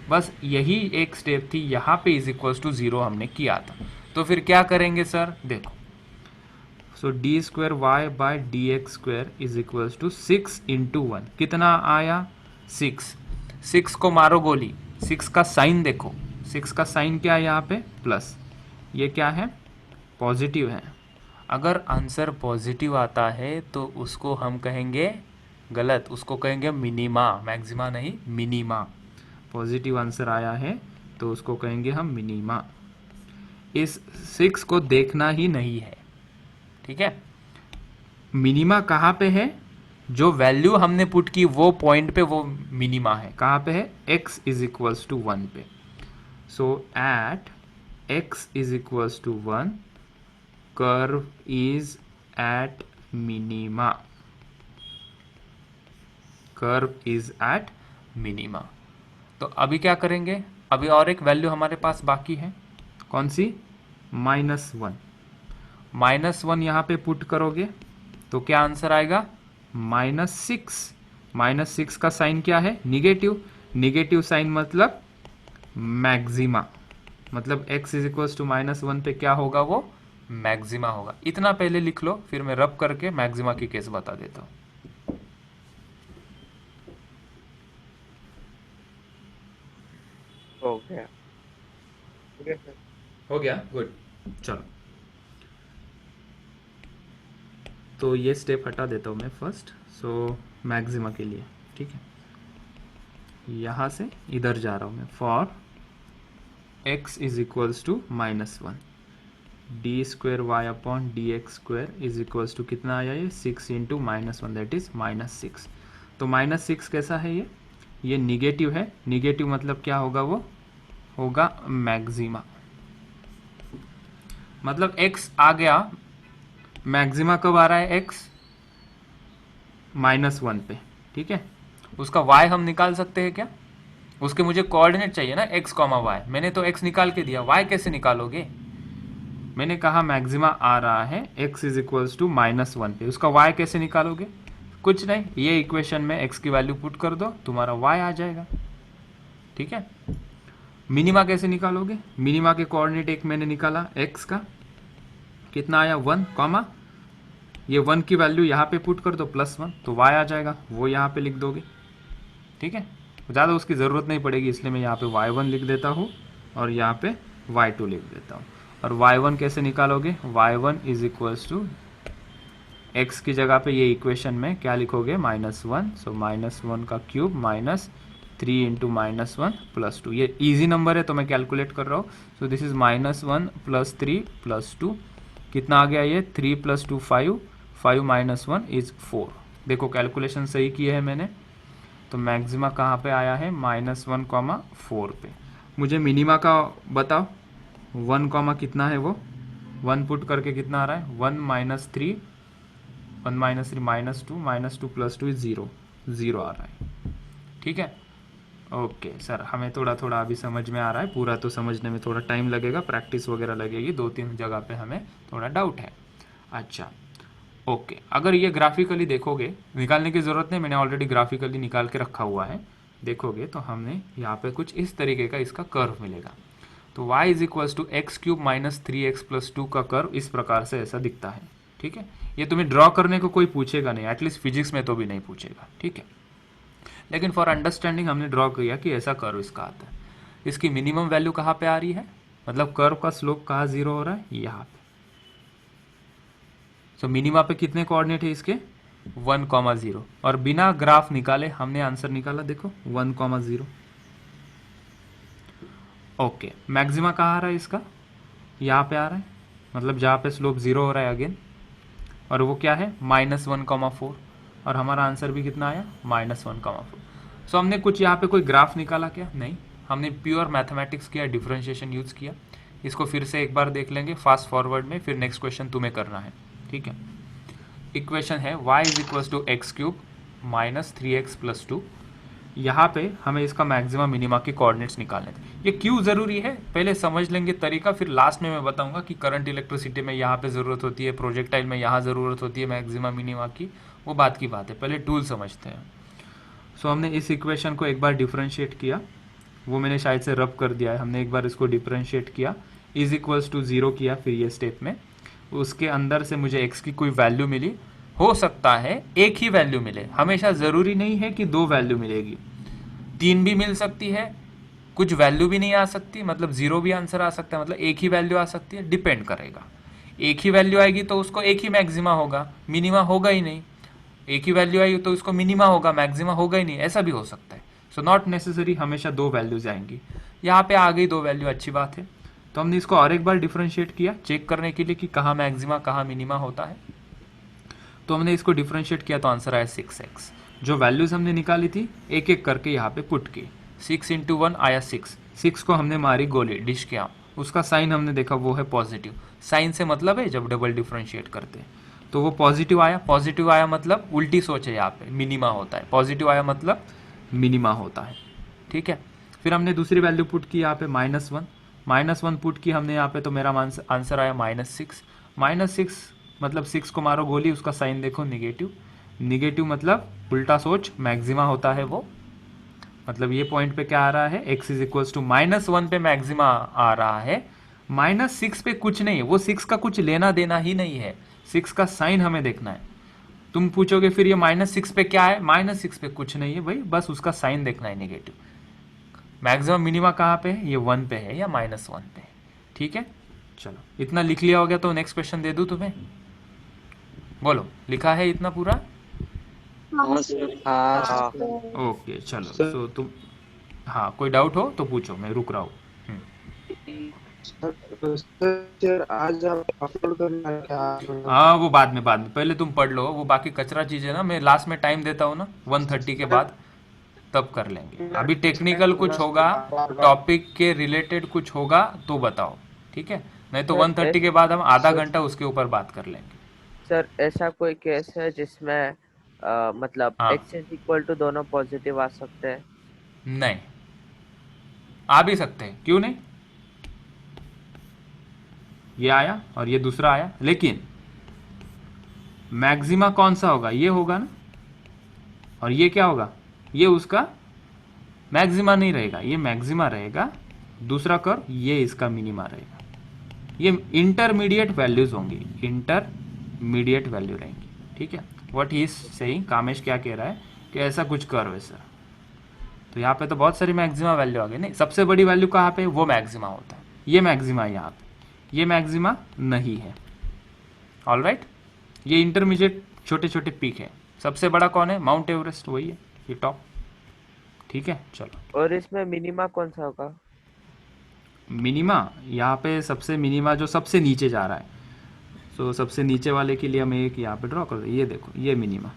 बस यही एक स्टेप थी। यहाँ पे इज इक्वल्स टू 0 हमने किया था। तो फिर क्या करेंगे सर, देखो, so d square y by d x square is equals to 6 into 1 कितना आया 6। 6 को मारो गोली, 6 का साइन देखो, 6 का साइन क्या है यहाँ पे प्लस, ये क्या है पॉजिटिव है। अगर आंसर पॉजिटिव आता है तो उसको हम कहेंगे गलत, उसको कहेंगे मिनिमा, मैक्सिमा नहीं मिनिमा। पॉजिटिव आंसर आया है तो उसको कहेंगे हम मिनिमा। इस 6 को देखना ही नहीं है। ठीक है, मिनिमा कहाँ पे है, जो वैल्यू हमने पुट की वो पॉइंट पे वो मिनिमा है। कहाँ पे है, x इज इक्वल्स टू 1 पे। So at x is equals to 1 curve is at minima. Curve is at minima. तो अभी क्या करेंगे, अभी और एक वैल्यू हमारे पास बाकी है, कौन सी, -1। -1 यहाँ पे पुट करोगे तो क्या आंसर आएगा -6। -6 का साइन क्या है, निगेटिव। निगेटिव साइन मतलब मैक्सिमा, मतलब x इज इक्वल्स टू -1 पे क्या होगा, वो मैक्सिमा होगा। इतना पहले लिख लो, फिर मैं रब करके मैक्सिमा की केस बता देता हूँ। हो गया। हो गया, गुड। चलो, तो ये स्टेप हटा देता हूँ मैं फर्स्ट। सो मैक्सिमा के लिए, ठीक है, यहाँ से इधर जा रहा हूँ मैं। For x is equals to -1 d square y upon d x square is equals to कितना आया ये 6 इंटू -1 दैट इज -6। तो -6 कैसा है, ये निगेटिव है। निगेटिव मतलब क्या होगा, वो होगा मैक्सिमा। मतलब x आ गया, मैक्सिमा कब आ रहा है, x -1 पे। ठीक है, उसका y हम निकाल सकते हैं क्या, उसके मुझे कोऑर्डिनेट चाहिए ना, x, y। मैंने तो x निकाल के दिया, y कैसे निकालोगे। मैंने कहा मैक्सिमा आ रहा है x इज इक्वल्स टू -1 पे, उसका y कैसे निकालोगे, कुछ नहीं, ये इक्वेशन में x की वैल्यू पुट कर दो, तुम्हारा y आ जाएगा। ठीक है, मिनिमा कैसे निकालोगे, मिनिमा के कोऑर्डिनेट एक मैंने निकाला x का, कितना आया 1, कॉमा ये 1 की वैल्यू यहाँ पे पुट कर दो +1, तो y आ जाएगा, वो यहाँ पे लिख दोगे। ठीक है, ज़्यादा उसकी ज़रूरत नहीं पड़ेगी, इसलिए मैं यहाँ पे y1 लिख देता हूँ और यहाँ पे y2 लिख देता हूँ। और y1 कैसे निकालोगे, y1 is equals to x की जगह पे ये इक्वेशन में क्या लिखोगे, -1। सो -1 का क्यूब -3 इंटू -1 + 2। ये इजी नंबर है तो मैं कैलकुलेट कर रहा हूँ। सो दिस इज -1 + 3 + 2, कितना आ गया ये 3 + 2 5, 5 - 1 इज 4। देखो कैलकुलेशन सही किए है मैंने। तो मैक्सिमा कहाँ पे आया है, -1, 4 पे। मुझे मिनिमा का बताओ, 1, कितना है वो, 1 पुट करके कितना आ रहा है, 1 - 3 1 माइनस 3 -2 प्लस 2 इज 0 0 आ रहा है। ठीक है, ओके सर, हमें थोड़ा थोड़ा अभी समझ में आ रहा है, पूरा तो समझने में थोड़ा टाइम लगेगा, प्रैक्टिस वगैरह लगेगी, 2-3 जगह पे हमें थोड़ा डाउट है। अच्छा ओके, अगर ये ग्राफिकली देखोगे, निकालने की ज़रूरत नहीं, मैंने ऑलरेडी ग्राफिकली निकाल के रखा हुआ है, देखोगे तो हमने यहाँ पे कुछ इस तरीके का इसका कर्व मिलेगा। तो y is equals to x cube minus 3x plus 2 का कर्व इस प्रकार से ऐसा दिखता है। ठीक है, ये तुम्हें ड्रॉ करने को कोई पूछेगा नहीं, एटलीस्ट फिजिक्स में तो भी नहीं पूछेगा। ठीक है, लेकिन फॉर अंडरस्टैंडिंग हमने ड्रॉ किया कि ऐसा कर्व इसका आता है। इसकी मिनिमम वैल्यू कहाँ पे आ रही है, मतलब कर्व का स्लोप कहाँ 0 हो रहा है, यहाँ पे। सो मिनिमा पे कितने कोऑर्डिनेट है इसके 1,0, और बिना ग्राफ निकाले हमने आंसर निकाला, देखो 1,0। ओके, मैक्सिमा कहाँ आ रहा है इसका, यहाँ पे आ रहा है, मतलब जहाँ पे स्लोप 0 हो रहा है अगेन, और वो क्या है -1,4, और हमारा आंसर भी कितना आया -1,4। सो हमने कुछ यहाँ पे कोई ग्राफ निकाला क्या, नहीं, हमने प्योर मैथमेटिक्स किया, डिफरेंशिएशन यूज़ किया। इसको फिर से एक बार देख लेंगे फास्ट फॉरवर्ड में, फिर नेक्स्ट क्वेश्चन तुम्हें करना है। ठीक है, इक्वेशन है y is equals to x cube minus 3x plus 2। यहाँ पे हमें इसका मैक्सिमा मिनिमा के कोऑर्डिनेट्स निकालने थे। ये क्यों ज़रूरी है पहले समझ लेंगे तरीका, फिर लास्ट में मैं बताऊंगा कि करंट इलेक्ट्रिसिटी में यहाँ पे ज़रूरत होती है, प्रोजेक्टाइल में यहाँ ज़रूरत होती है मैक्सिमा मिनिमा की, वो बात की बात है, पहले टूल समझते हैं। सो हमने इस इक्वेशन को एक बार डिफ्रेंशिएट किया, वो मैंने शायद से रब कर दिया है, हमने एक बार इसको डिफ्रेंशिएट किया, इज इक्वल्स टू 0 किया, फिर ये स्टेप में उसके अंदर से मुझे x की कोई वैल्यू मिली। हो सकता है एक ही वैल्यू मिले, हमेशा ज़रूरी नहीं है कि 2 वैल्यू मिलेगी, 3 भी मिल सकती है, कुछ वैल्यू भी नहीं आ सकती, मतलब 0 भी आंसर आ सकता है, मतलब एक ही वैल्यू आ सकती है, डिपेंड करेगा। एक ही वैल्यू आएगी तो उसको एक ही मैक्सिमा होगा, मिनिमा होगा ही नहीं, एक ही वैल्यू आएगी तो उसको मिनिमा होगा, मैक्सिमा होगा ही नहीं, ऐसा भी हो सकता है। सो नॉट नेसेसरी हमेशा 2 वैल्यूज आएंगी। यहाँ पे आ गई 2 वैल्यू, अच्छी बात है। तो हमने इसको और एक बार डिफरेंशिएट किया चेक करने के लिए कि कहाँ मैक्सिमा कहाँ मिनिमा होता है। तो हमने इसको डिफरेंशिएट किया तो आंसर आया 6x। जो वैल्यूज हमने निकाली थी एक एक करके यहाँ पे पुट की, 6 × 1 आया 6 को हमने मारी गोली डिश के आम, उसका साइन हमने देखा वो है पॉजिटिव, साइन से मतलब है जब डबल डिफरेंशिएट करते हैं तो वो पॉजिटिव आया मतलब उल्टी सोच है, यहाँ पे मिनिमा होता है, पॉजिटिव आया मतलब मिनिमा होता है। ठीक है, फिर हमने दूसरी वैल्यू पुट की यहाँ पे -1 पुट की हमने यहाँ पे, तो मेरा आंसर आया -6 मतलब 6 को मारो गोली, उसका साइन देखो निगेटिव मतलब उल्टा सोच, मैक्सिमा होता है वो, मतलब ये पॉइंट पे क्या आ रहा है, x इज इक्वल्स टू -1 पे मैक्सिमा आ रहा है, -6 पे कुछ नहीं है, वो 6 का कुछ लेना देना ही नहीं है, 6 का साइन हमें देखना है। तुम पूछोगे फिर ये -6 पे क्या है, -6 पे कुछ नहीं है भाई, बस उसका साइन देखना है निगेटिव। मैक्सिमम मिनिमा कहाँ पे है, ये 1 पे है या -1 पे है। ठीक है, चलो इतना लिख लिया हो गया, तो नेक्स्ट क्वेश्चन दे दूं तुम्हें, बोलो लिखा है इतना पूरा? ओके चलो, सो तुम, हाँ कोई डाउट हो तो पूछो, मैं रुक रहा हूँ। सर आज आप अपलोड करना है? हाँ वो बाद में पहले तुम पढ़ लो, वो बाकी कचरा चीज़ें ना मैं लास्ट में टाइम देता हूँ ना 1:30 के बाद, तब कर लेंगे। अभी टेक्निकल कुछ होगा, टॉपिक के रिलेटेड कुछ होगा तो बताओ, ठीक है, नहीं तो 1:30 के बाद हम आधा घंटा उसके ऊपर बात कर लेंगे। सर ऐसा कोई केस है जिसमें मतलब हाँ। x इज इक्वल टू दोनों पॉजिटिव आ सकते हैं? नहीं, आ भी सकते हैं, क्यों नहीं, ये आया और ये दूसरा आया, लेकिन मैक्सिमा कौन सा होगा, ये होगा ना, और ये क्या होगा, ये उसका मैक्सिमा नहीं रहेगा, ये मैक्सिमा रहेगा, दूसरा कर्व ये इसका मिनिमा रहेगा, ये इंटरमीडिएट वैल्यूज होंगी, इंटरमीडिएट वैल्यू रहेंगी। ठीक है, what he is saying, Kamesh क्या कह रहा है कि ऐसा कुछ कर्व है सर, तो यहाँ पे तो बहुत सारी मैक्सिमा वैल्यू आ गई, नहीं सबसे बड़ी वैल्यू कहाँ पे, वो मैक्सिमा होता है, ये मैक्सिमा है यहाँ पे, ये मैक्सिमा नहीं है। ऑलराइट, ये इंटरमीडिएट छोटे छोटे पीक है, सबसे बड़ा कौन है, माउंट एवरेस्ट, वही है ये टॉप। ठीक है चलो, और इसमें मिनिमा कौन सा होगा? मिनिमा यहाँ पे सबसे मिनिमा जो सबसे नीचे जा रहा है, तो सबसे नीचे वाले के लिए हम एक यहाँ पे ड्रॉ कर दें, ये देखो ये मिनिमा,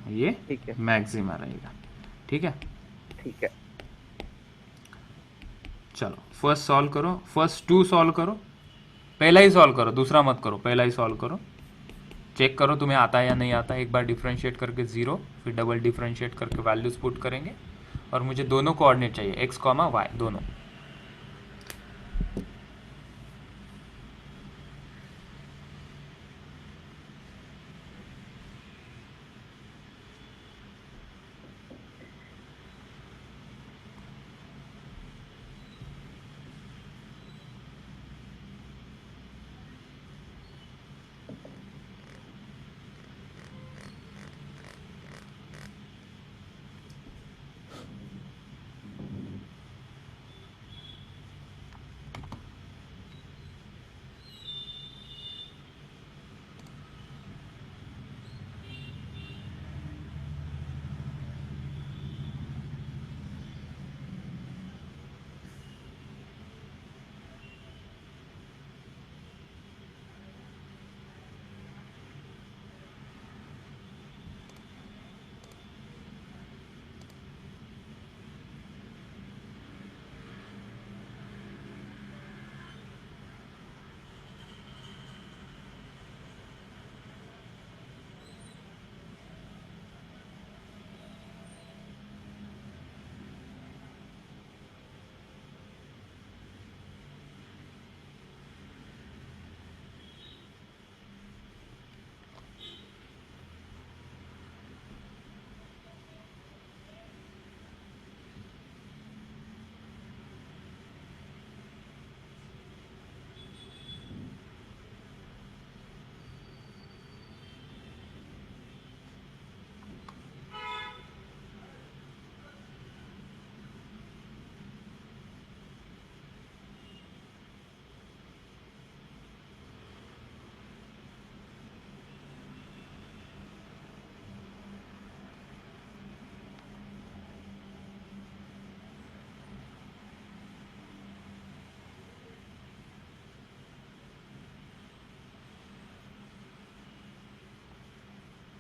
ये ठीक है, मैक्सिमा रहेगा। ठीक है, ठीक है। चलो फर्स्ट सॉल्व करो, फर्स्ट 2 सॉल्व करो, पहला ही सॉल्व करो, दूसरा मत करो, पहला ही सॉल्व करो, चेक करो तुम्हें आता है या नहीं आता है। एक बार डिफरेंशिएट करके 0, फिर डबल डिफरेंशिएट करके वैल्यूज पुट करेंगे और मुझे दोनों कोऑर्डिनेट चाहिए, एक्स कॉमा वाई दोनों।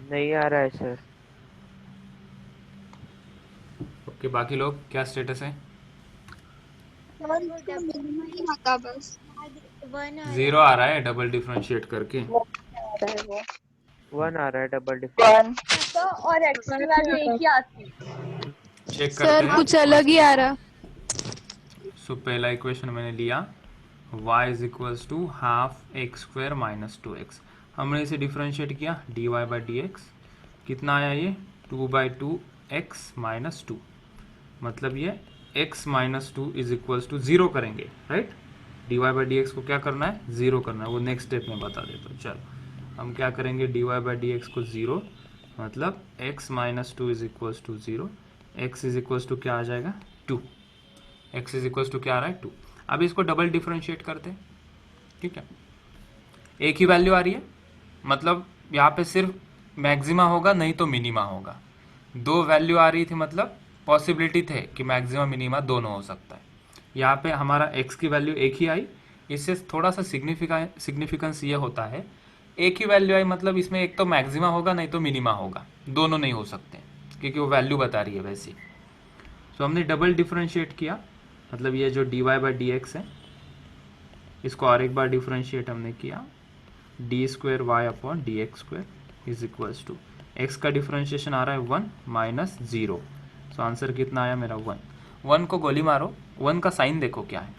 नहीं आ रहा है सर। ओके, बाकी लोग क्या स्टेटस है? बस 0 आ रहा है डबल डिफरेंशिएट करके, 1 आ रहा है डबल डिफरेंस। और एक्स की वैल्यू एक ही आती है। चेक करते सर हैं। कुछ अलग ही आ रहा। सो पहला इक्वेशन मैंने लिया y is equals to half x square minus 2x, हमने इसे डिफरेंशिएट किया dy बाई डी एक्स, कितना आया ये 2/2x माइनस 2, मतलब ये x minus 2 is equals to 0 करेंगे, right. dy by d x को क्या करना है, 0 करना है, वो नेक्स्ट स्टेप में बता देता हूँ। चलो हम क्या करेंगे, dy बाई डी एक्स को 0, मतलब x minus 2 is equals to 0, x is equals to क्या आ जाएगा 2, x इज इक्वल्स टू क्या आ रहा है 2। अब इसको डबल डिफरेंशिएट करते हैं, ठीक है, एक ही वैल्यू आ रही है, मतलब यहाँ पे सिर्फ मैक्सिमा होगा नहीं तो मिनिमा होगा। दो वैल्यू आ रही थी, मतलब पॉसिबिलिटी थे कि मैक्सिमा मिनिमा दोनों हो सकता है। यहाँ पे हमारा x की वैल्यू एक ही आई, इससे थोड़ा सा सिग्निफिकेंस ये होता है, एक ही वैल्यू आई मतलब इसमें एक तो मैक्सिमा होगा नहीं तो मिनिमा होगा, दोनों नहीं हो सकते क्योंकि वो वैल्यू बता रही है वैसी। तो हमने डबल डिफरेंशिएट किया, मतलब ये जो dy बाई डी एक्स है इसको और एक बार डिफरेंशिएट हमने किया, d square y upon d x square is equals to x का डिफरेंशिएशन आ रहा है 1 माइनस 0। सो आंसर कितना आया मेरा 1। 1 को गोली मारो, 1 का साइन देखो क्या है,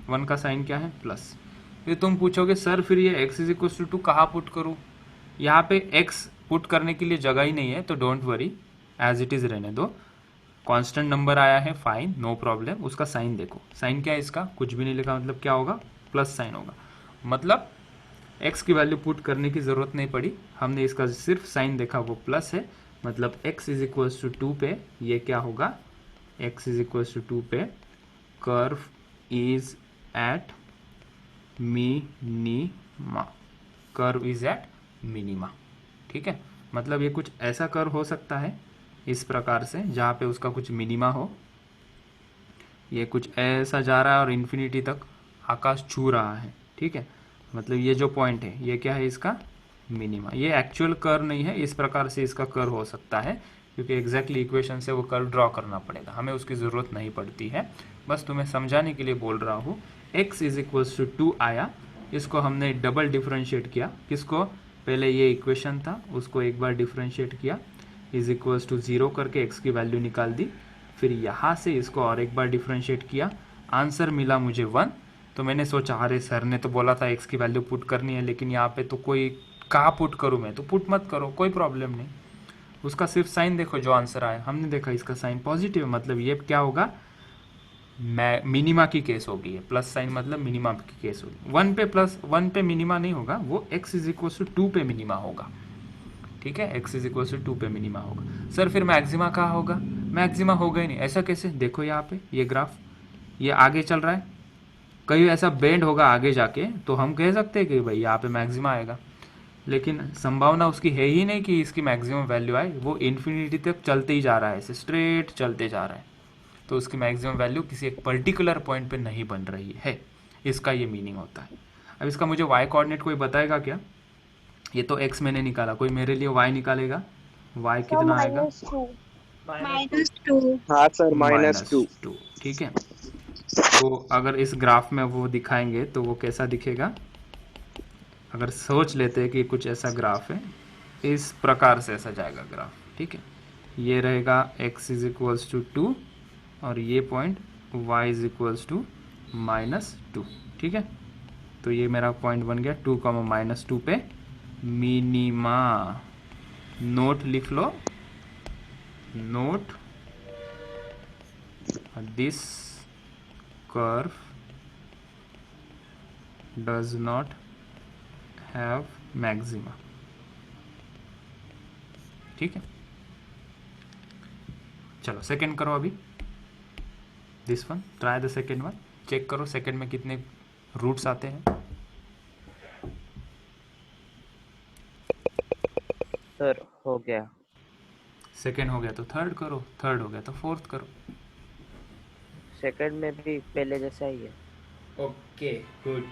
1 का साइन क्या है प्लस। फिर तुम पूछोगे सर फिर ये x इज इक्वल्स टू 2 कहाँ पुट करूँ, यहाँ पे x पुट करने के लिए जगह ही नहीं है, तो don't worry as it is रहने दो। कांस्टेंट नंबर आया है फाइन, नो प्रॉब्लम। उसका साइन देखो, साइन क्या है इसका, कुछ भी नहीं लिखा, मतलब क्या होगा प्लस साइन होगा, मतलब x की वैल्यू पुट करने की ज़रूरत नहीं पड़ी, हमने इसका सिर्फ साइन देखा वो प्लस है, मतलब x इज इक्वल्स टू 2 पे ये क्या होगा, x इज इक्वल्स टू 2 पे curve is at minima, curve is at minima, ठीक है। मतलब ये कुछ ऐसा कर्व हो सकता है इस प्रकार से जहाँ पे उसका कुछ मिनिमा हो, ये कुछ ऐसा जा रहा है और इन्फिनिटी तक आकाश छू रहा है, ठीक है, मतलब ये जो पॉइंट है ये क्या है इसका मिनिमा। ये एक्चुअल कर्व नहीं है, इस प्रकार से इसका कर्व हो सकता है क्योंकि एग्जैक्टली इक्वेशन से वो कर्व ड्रॉ करना पड़ेगा, हमें उसकी ज़रूरत नहीं पड़ती है, बस तुम्हें समझाने के लिए बोल रहा हूँ। x इज इक्वल्स टू 2 आया, इसको हमने डबल डिफरेंशिएट किया। किसको? पहले ये इक्वेशन था उसको एक बार डिफरेंशिएट किया, इज इक्वल्स टू 0 करके x की वैल्यू निकाल दी। फिर यहाँ से इसको और एक बार डिफरेंशिएट किया, आंसर मिला मुझे 1। तो मैंने सोचा अरे सर ने तो बोला था x की वैल्यू पुट करनी है, लेकिन यहाँ पे तो कोई कहाँ पुट करूँ मैं, तो पुट मत करो, कोई प्रॉब्लम नहीं। उसका सिर्फ साइन देखो, जो आंसर आया हमने देखा इसका साइन पॉजिटिव है, मतलब ये क्या होगा, मिनिमा की केस होगी। ये प्लस साइन मतलब मिनिमा की केस होगी। 1 पे प्लस 1 पे मिनिमा नहीं होगा, वो x इज इक्वल टू 2 पे मिनिमा होगा। ठीक है, x इज इक्वल टू 2 पे मिनिमा होगा। सर फिर मैक्सिमा कहाँ होगा? मैक्सिमा होगा ही नहीं। ऐसा कैसे? देखो यहाँ पे ये ग्राफ, ये आगे चल रहा है, कहीं ऐसा बेंड होगा आगे जाके तो हम कह सकते हैं कि भाई यहाँ पे मैक्सिमा आएगा, लेकिन संभावना उसकी है ही नहीं कि इसकी मैक्सिमम वैल्यू आए। वो इन्फिनिटी तक चलते ही जा रहा है, ऐसे स्ट्रेट चलते जा रहा है, तो उसकी मैक्सिमम वैल्यू किसी एक पर्टिकुलर पॉइंट पे नहीं बन रही है। इसका ये मीनिंग होता है। अब इसका मुझे y कोऑर्डिनेट कोई बताएगा क्या? ये तो x मैंने निकाला, कोई मेरे लिए y निकालेगा? y कितना आएगा? -2 हाँ सर, -2। -2। ठीक है, तो अगर इस ग्राफ में वो दिखाएंगे तो वो कैसा दिखेगा? अगर सोच लेते हैं कि कुछ ऐसा ग्राफ है, इस प्रकार से ऐसा जाएगा ग्राफ। ठीक है, ये रहेगा x इज इक्वल्स टू 2 और ये point y is equals to -2। ठीक है, तो ये मेरा पॉइंट बन गया 2, -2 पे मिनिमा। नोट लिख लो, note this curve does not have maxima. ठीक है, चलो सेकंड करो अभी। This one, try the second one, check करो सेकंड में कितने रूट्स आते हैं। सर हो गया। सेकंड हो गया तो थर्ड करो, थर्ड हो गया तो फोर्थ करो। सेकंड में भी पहले जैसा ही है। Okay good.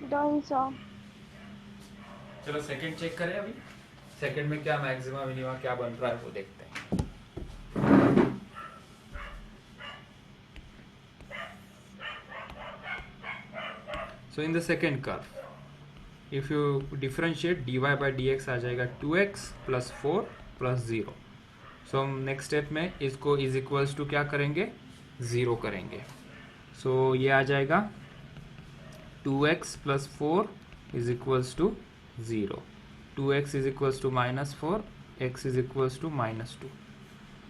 Done sir. चलो सेकंड चेक करें अभी। सेकंड में क्या मैक्सिमा मिनिमा क्या बन रहा है वो देखते हैं। So in the second curve, if you differentiate dy by dx आ जाएगा 2x plus 4 plus 0। So हम नेक्स्ट स्टेप में इसको इज इक्वल्स टू क्या करेंगे? 0 करेंगे। So ये आ जाएगा 2x plus 4 is equals to 0। 2x is equals to -4, x is equals to -2।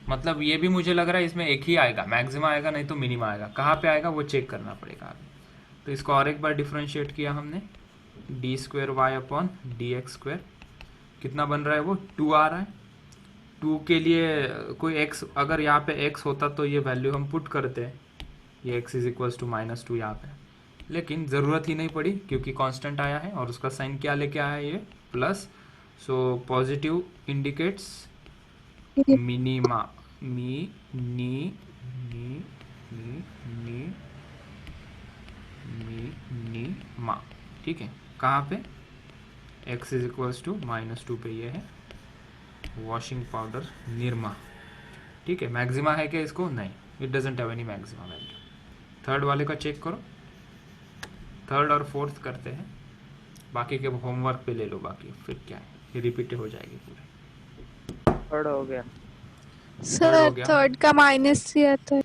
मतलब ये भी मुझे लग रहा है इसमें एक ही आएगा, मैक्सिमा आएगा नहीं तो मिनिमा आएगा। कहाँ पे आएगा वो चेक करना पड़ेगा अभी। तो इसको और एक बार डिफरेंशिएट किया हमने, d²y/dx²। कितना बन रहा है वो? 2 आ रहा है। 2 के लिए कोई x, अगर यहाँ पे x होता तो ये वैल्यू हम पुट करते हैं, ये x इज इक्वल्स टू -2 यहाँ पे, लेकिन ज़रूरत ही नहीं पड़ी क्योंकि कांस्टेंट आया है और उसका साइन क्या लेके आया है? ये plus. So positive indicates minima, minima. ठीक है, कहाँ पे? x इज इक्वल्स टू -2 पे ये है वॉशिंग पाउडर निरमा। ठीक है, मैक्सिमा है क्या इसको? नहीं, it doesn't have any maxima value. Third वाले का चेक करो, थर्ड और फोर्थ करते हैं, बाकी के होमवर्क पे ले लो। बाकी फिर क्या है, ये रिपीट हो जाएगी पूरे। थर्ड हो गया। सर थर्ड का -3 आता है।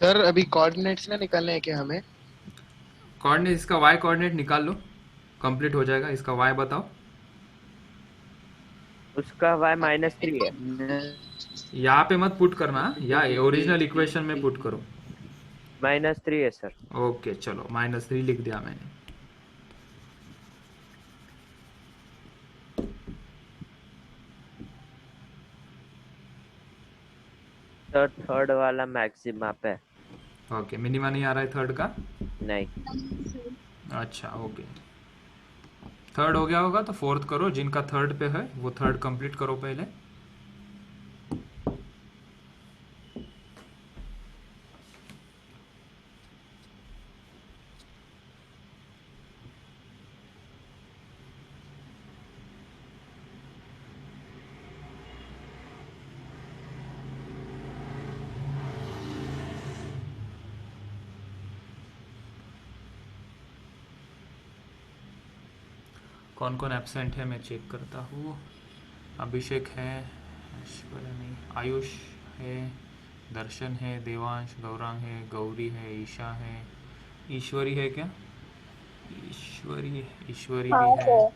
सर अभी कोऑर्डिनेट्स ना निकालने हैं क्या हमें? कोऑर्डिनेट, इसका y कोऑर्डिनेट निकाल लो। कंप्लीट हो जाएगा। इसका y बताओ। उसका y -3 है। यहाँ पे मत पुट करना, या ओरिजिनल इक्वेशन में पुट करो। -3 है सर। ओके चलो, -3 लिख दिया मैंने। सर थर्ड वाला मैक्सिमा पे। ओके, मिनिमा नहीं आ रहा है थर्ड का? नहीं। अच्छा ओके, थर्ड हो गया होगा तो फोर्थ करो। जिनका थर्ड पे है वो थर्ड कंप्लीट करो पहले। कौन कौन एब्सेंट है मैं चेक करता हूँ। अभिषेक है, ऐश्वर्या नहीं, आयुष है, दर्शन है, देवांश, गौरांग है, गौरी है, ईशा है, ईश्वरी है क्या? ईश्वरी भी है,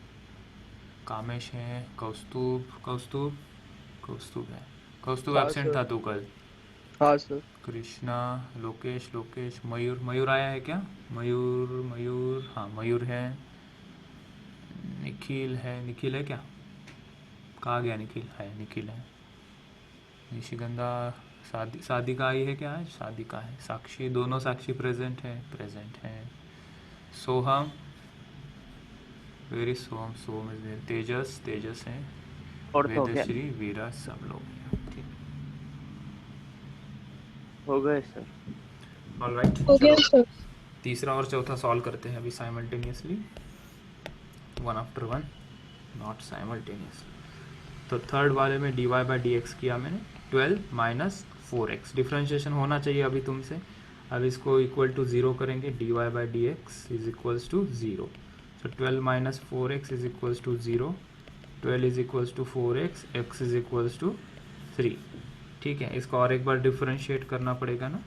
कामेश है, कौस्तुभ है। कौस्तुभ हाँ एब्सेंट सर। था तू कल। हाँ सर। कृष्णा, लोकेश, मयूर आया है क्या? मयूर हाँ मयूर है। निखिल है क्या? कहाँ गया निखिल? निखिल है। निशिगंधा, सादिका आई है क्या? आज सादिका है। साक्षी, दोनों साक्षी प्रेजेंट है। सोहम, वेरी सोहम इज देयर। तेजस है। और तो हो गया। वेदश्री, वीरा, सब लोग हैं। ठीक, हो गए सर। ऑलराइट हो गया चलो, सर। तीसरा और चौथा सॉल्व करते हैं अभी simultaneously, one after one, not simultaneously. तो थर्ड वाले में dy/dx किया मैंने, 12 - 4x। डिफ्रेंशिएशन होना चाहिए अभी तुमसे। अब इसको इक्वल टू 0 करेंगे, dy/dx इज इक्वल्स टू 0। तो 12 - 4x is equals to 0, 12 is equals to 4x, x is equals to 3। ठीक है, इसको और एक बार डिफ्रेंशिएट करना पड़ेगा ना,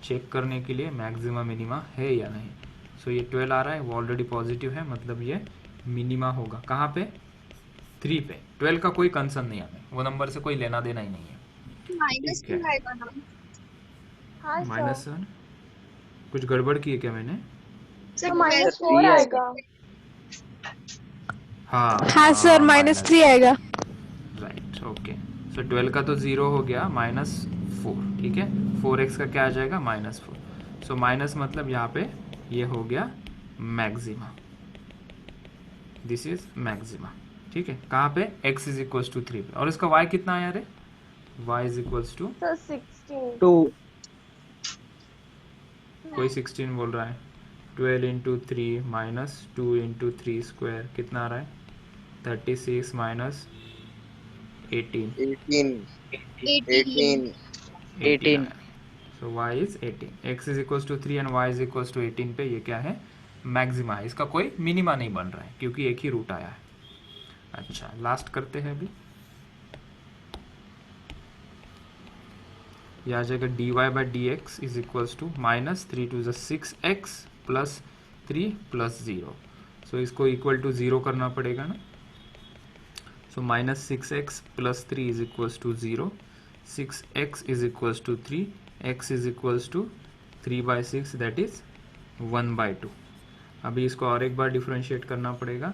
चेक करने के लिए मैक्सिमा मिनिमा है या नहीं। सो ये 12 आ रहा है, वो ऑलरेडी पॉजिटिव है, मतलब ये मिनिमा होगा। कहाँ पे? 3 पे। 12 का कोई कंसर्न नहीं हमें, वो नंबर से कोई लेना देना ही नहीं है। माइनस ठीक है। 2 आएगा ना? हाँ माइनस वन, कुछ गड़बड़ की है क्या मैंने? सर -3 आएगा। हाँ सर, -3 आएगा। Right okay. सो 12 का तो 0 हो गया, -4। ठीक है, 4x का क्या आ जाएगा? -4। सो माइनस मतलब यहाँ पे ये हो गया मैक्सिमा, दिस इज मैक्सिमा। ठीक है, कहाँ पे? x इज इक्वल्स टू 3 पे। और इसका y कितना आया रे? y is equals to 2। कोई 16 बोल रहा है। 12 इंटू 3 माइनस 2 इंटू 3 स्क्वायर कितना आ रहा है? 36 माइनस 18 18 आया। So y is 18, x is equals to 3 and y is equals to 18 पे ये क्या है? मैक्सिमा है। इसका कोई मिनिमा नहीं बन रहा है क्योंकि एक ही रूट आया है। अच्छा, लास्ट करते हैं अभी। यह आ जाएगा dy/dx is equals to -3 to 6x plus 3 plus 0। So इसको इक्वल टू 0 करना पड़ेगा ना। So -6x plus 3 is equals to 0, 6x is equals to 3, x is equals to 3/6 that is 1/2। अभी इसको और एक बार डिफ्रेंशिएट करना पड़ेगा,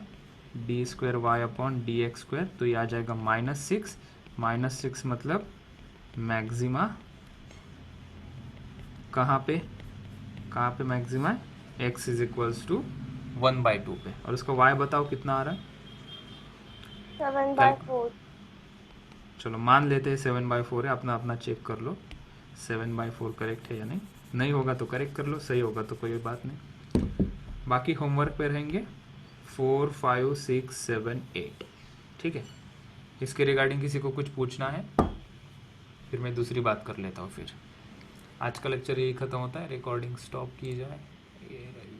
d²y/dx²। तो ये आ जाएगा -6 मतलब मैक्सिमा कहाँ पे मैक्सिमा है? x इज इक्वल्स टू 1/2 पे। और उसका y बताओ कितना आ रहा है? 7/4। चलो मान लेते हैं 7/4 है, अपना अपना चेक कर लो 7/4 करेक्ट है या नहीं। नहीं होगा तो करेक्ट कर लो, सही होगा तो कोई बात नहीं। बाकी होमवर्क पे रहेंगे 4, 5, 6, 7, 8। ठीक है, इसके रिगार्डिंग किसी को कुछ पूछना है? फिर मैं दूसरी बात कर लेता हूँ। फिर आज का लेक्चर यही ख़त्म होता है, रिकॉर्डिंग स्टॉप की जाए। ये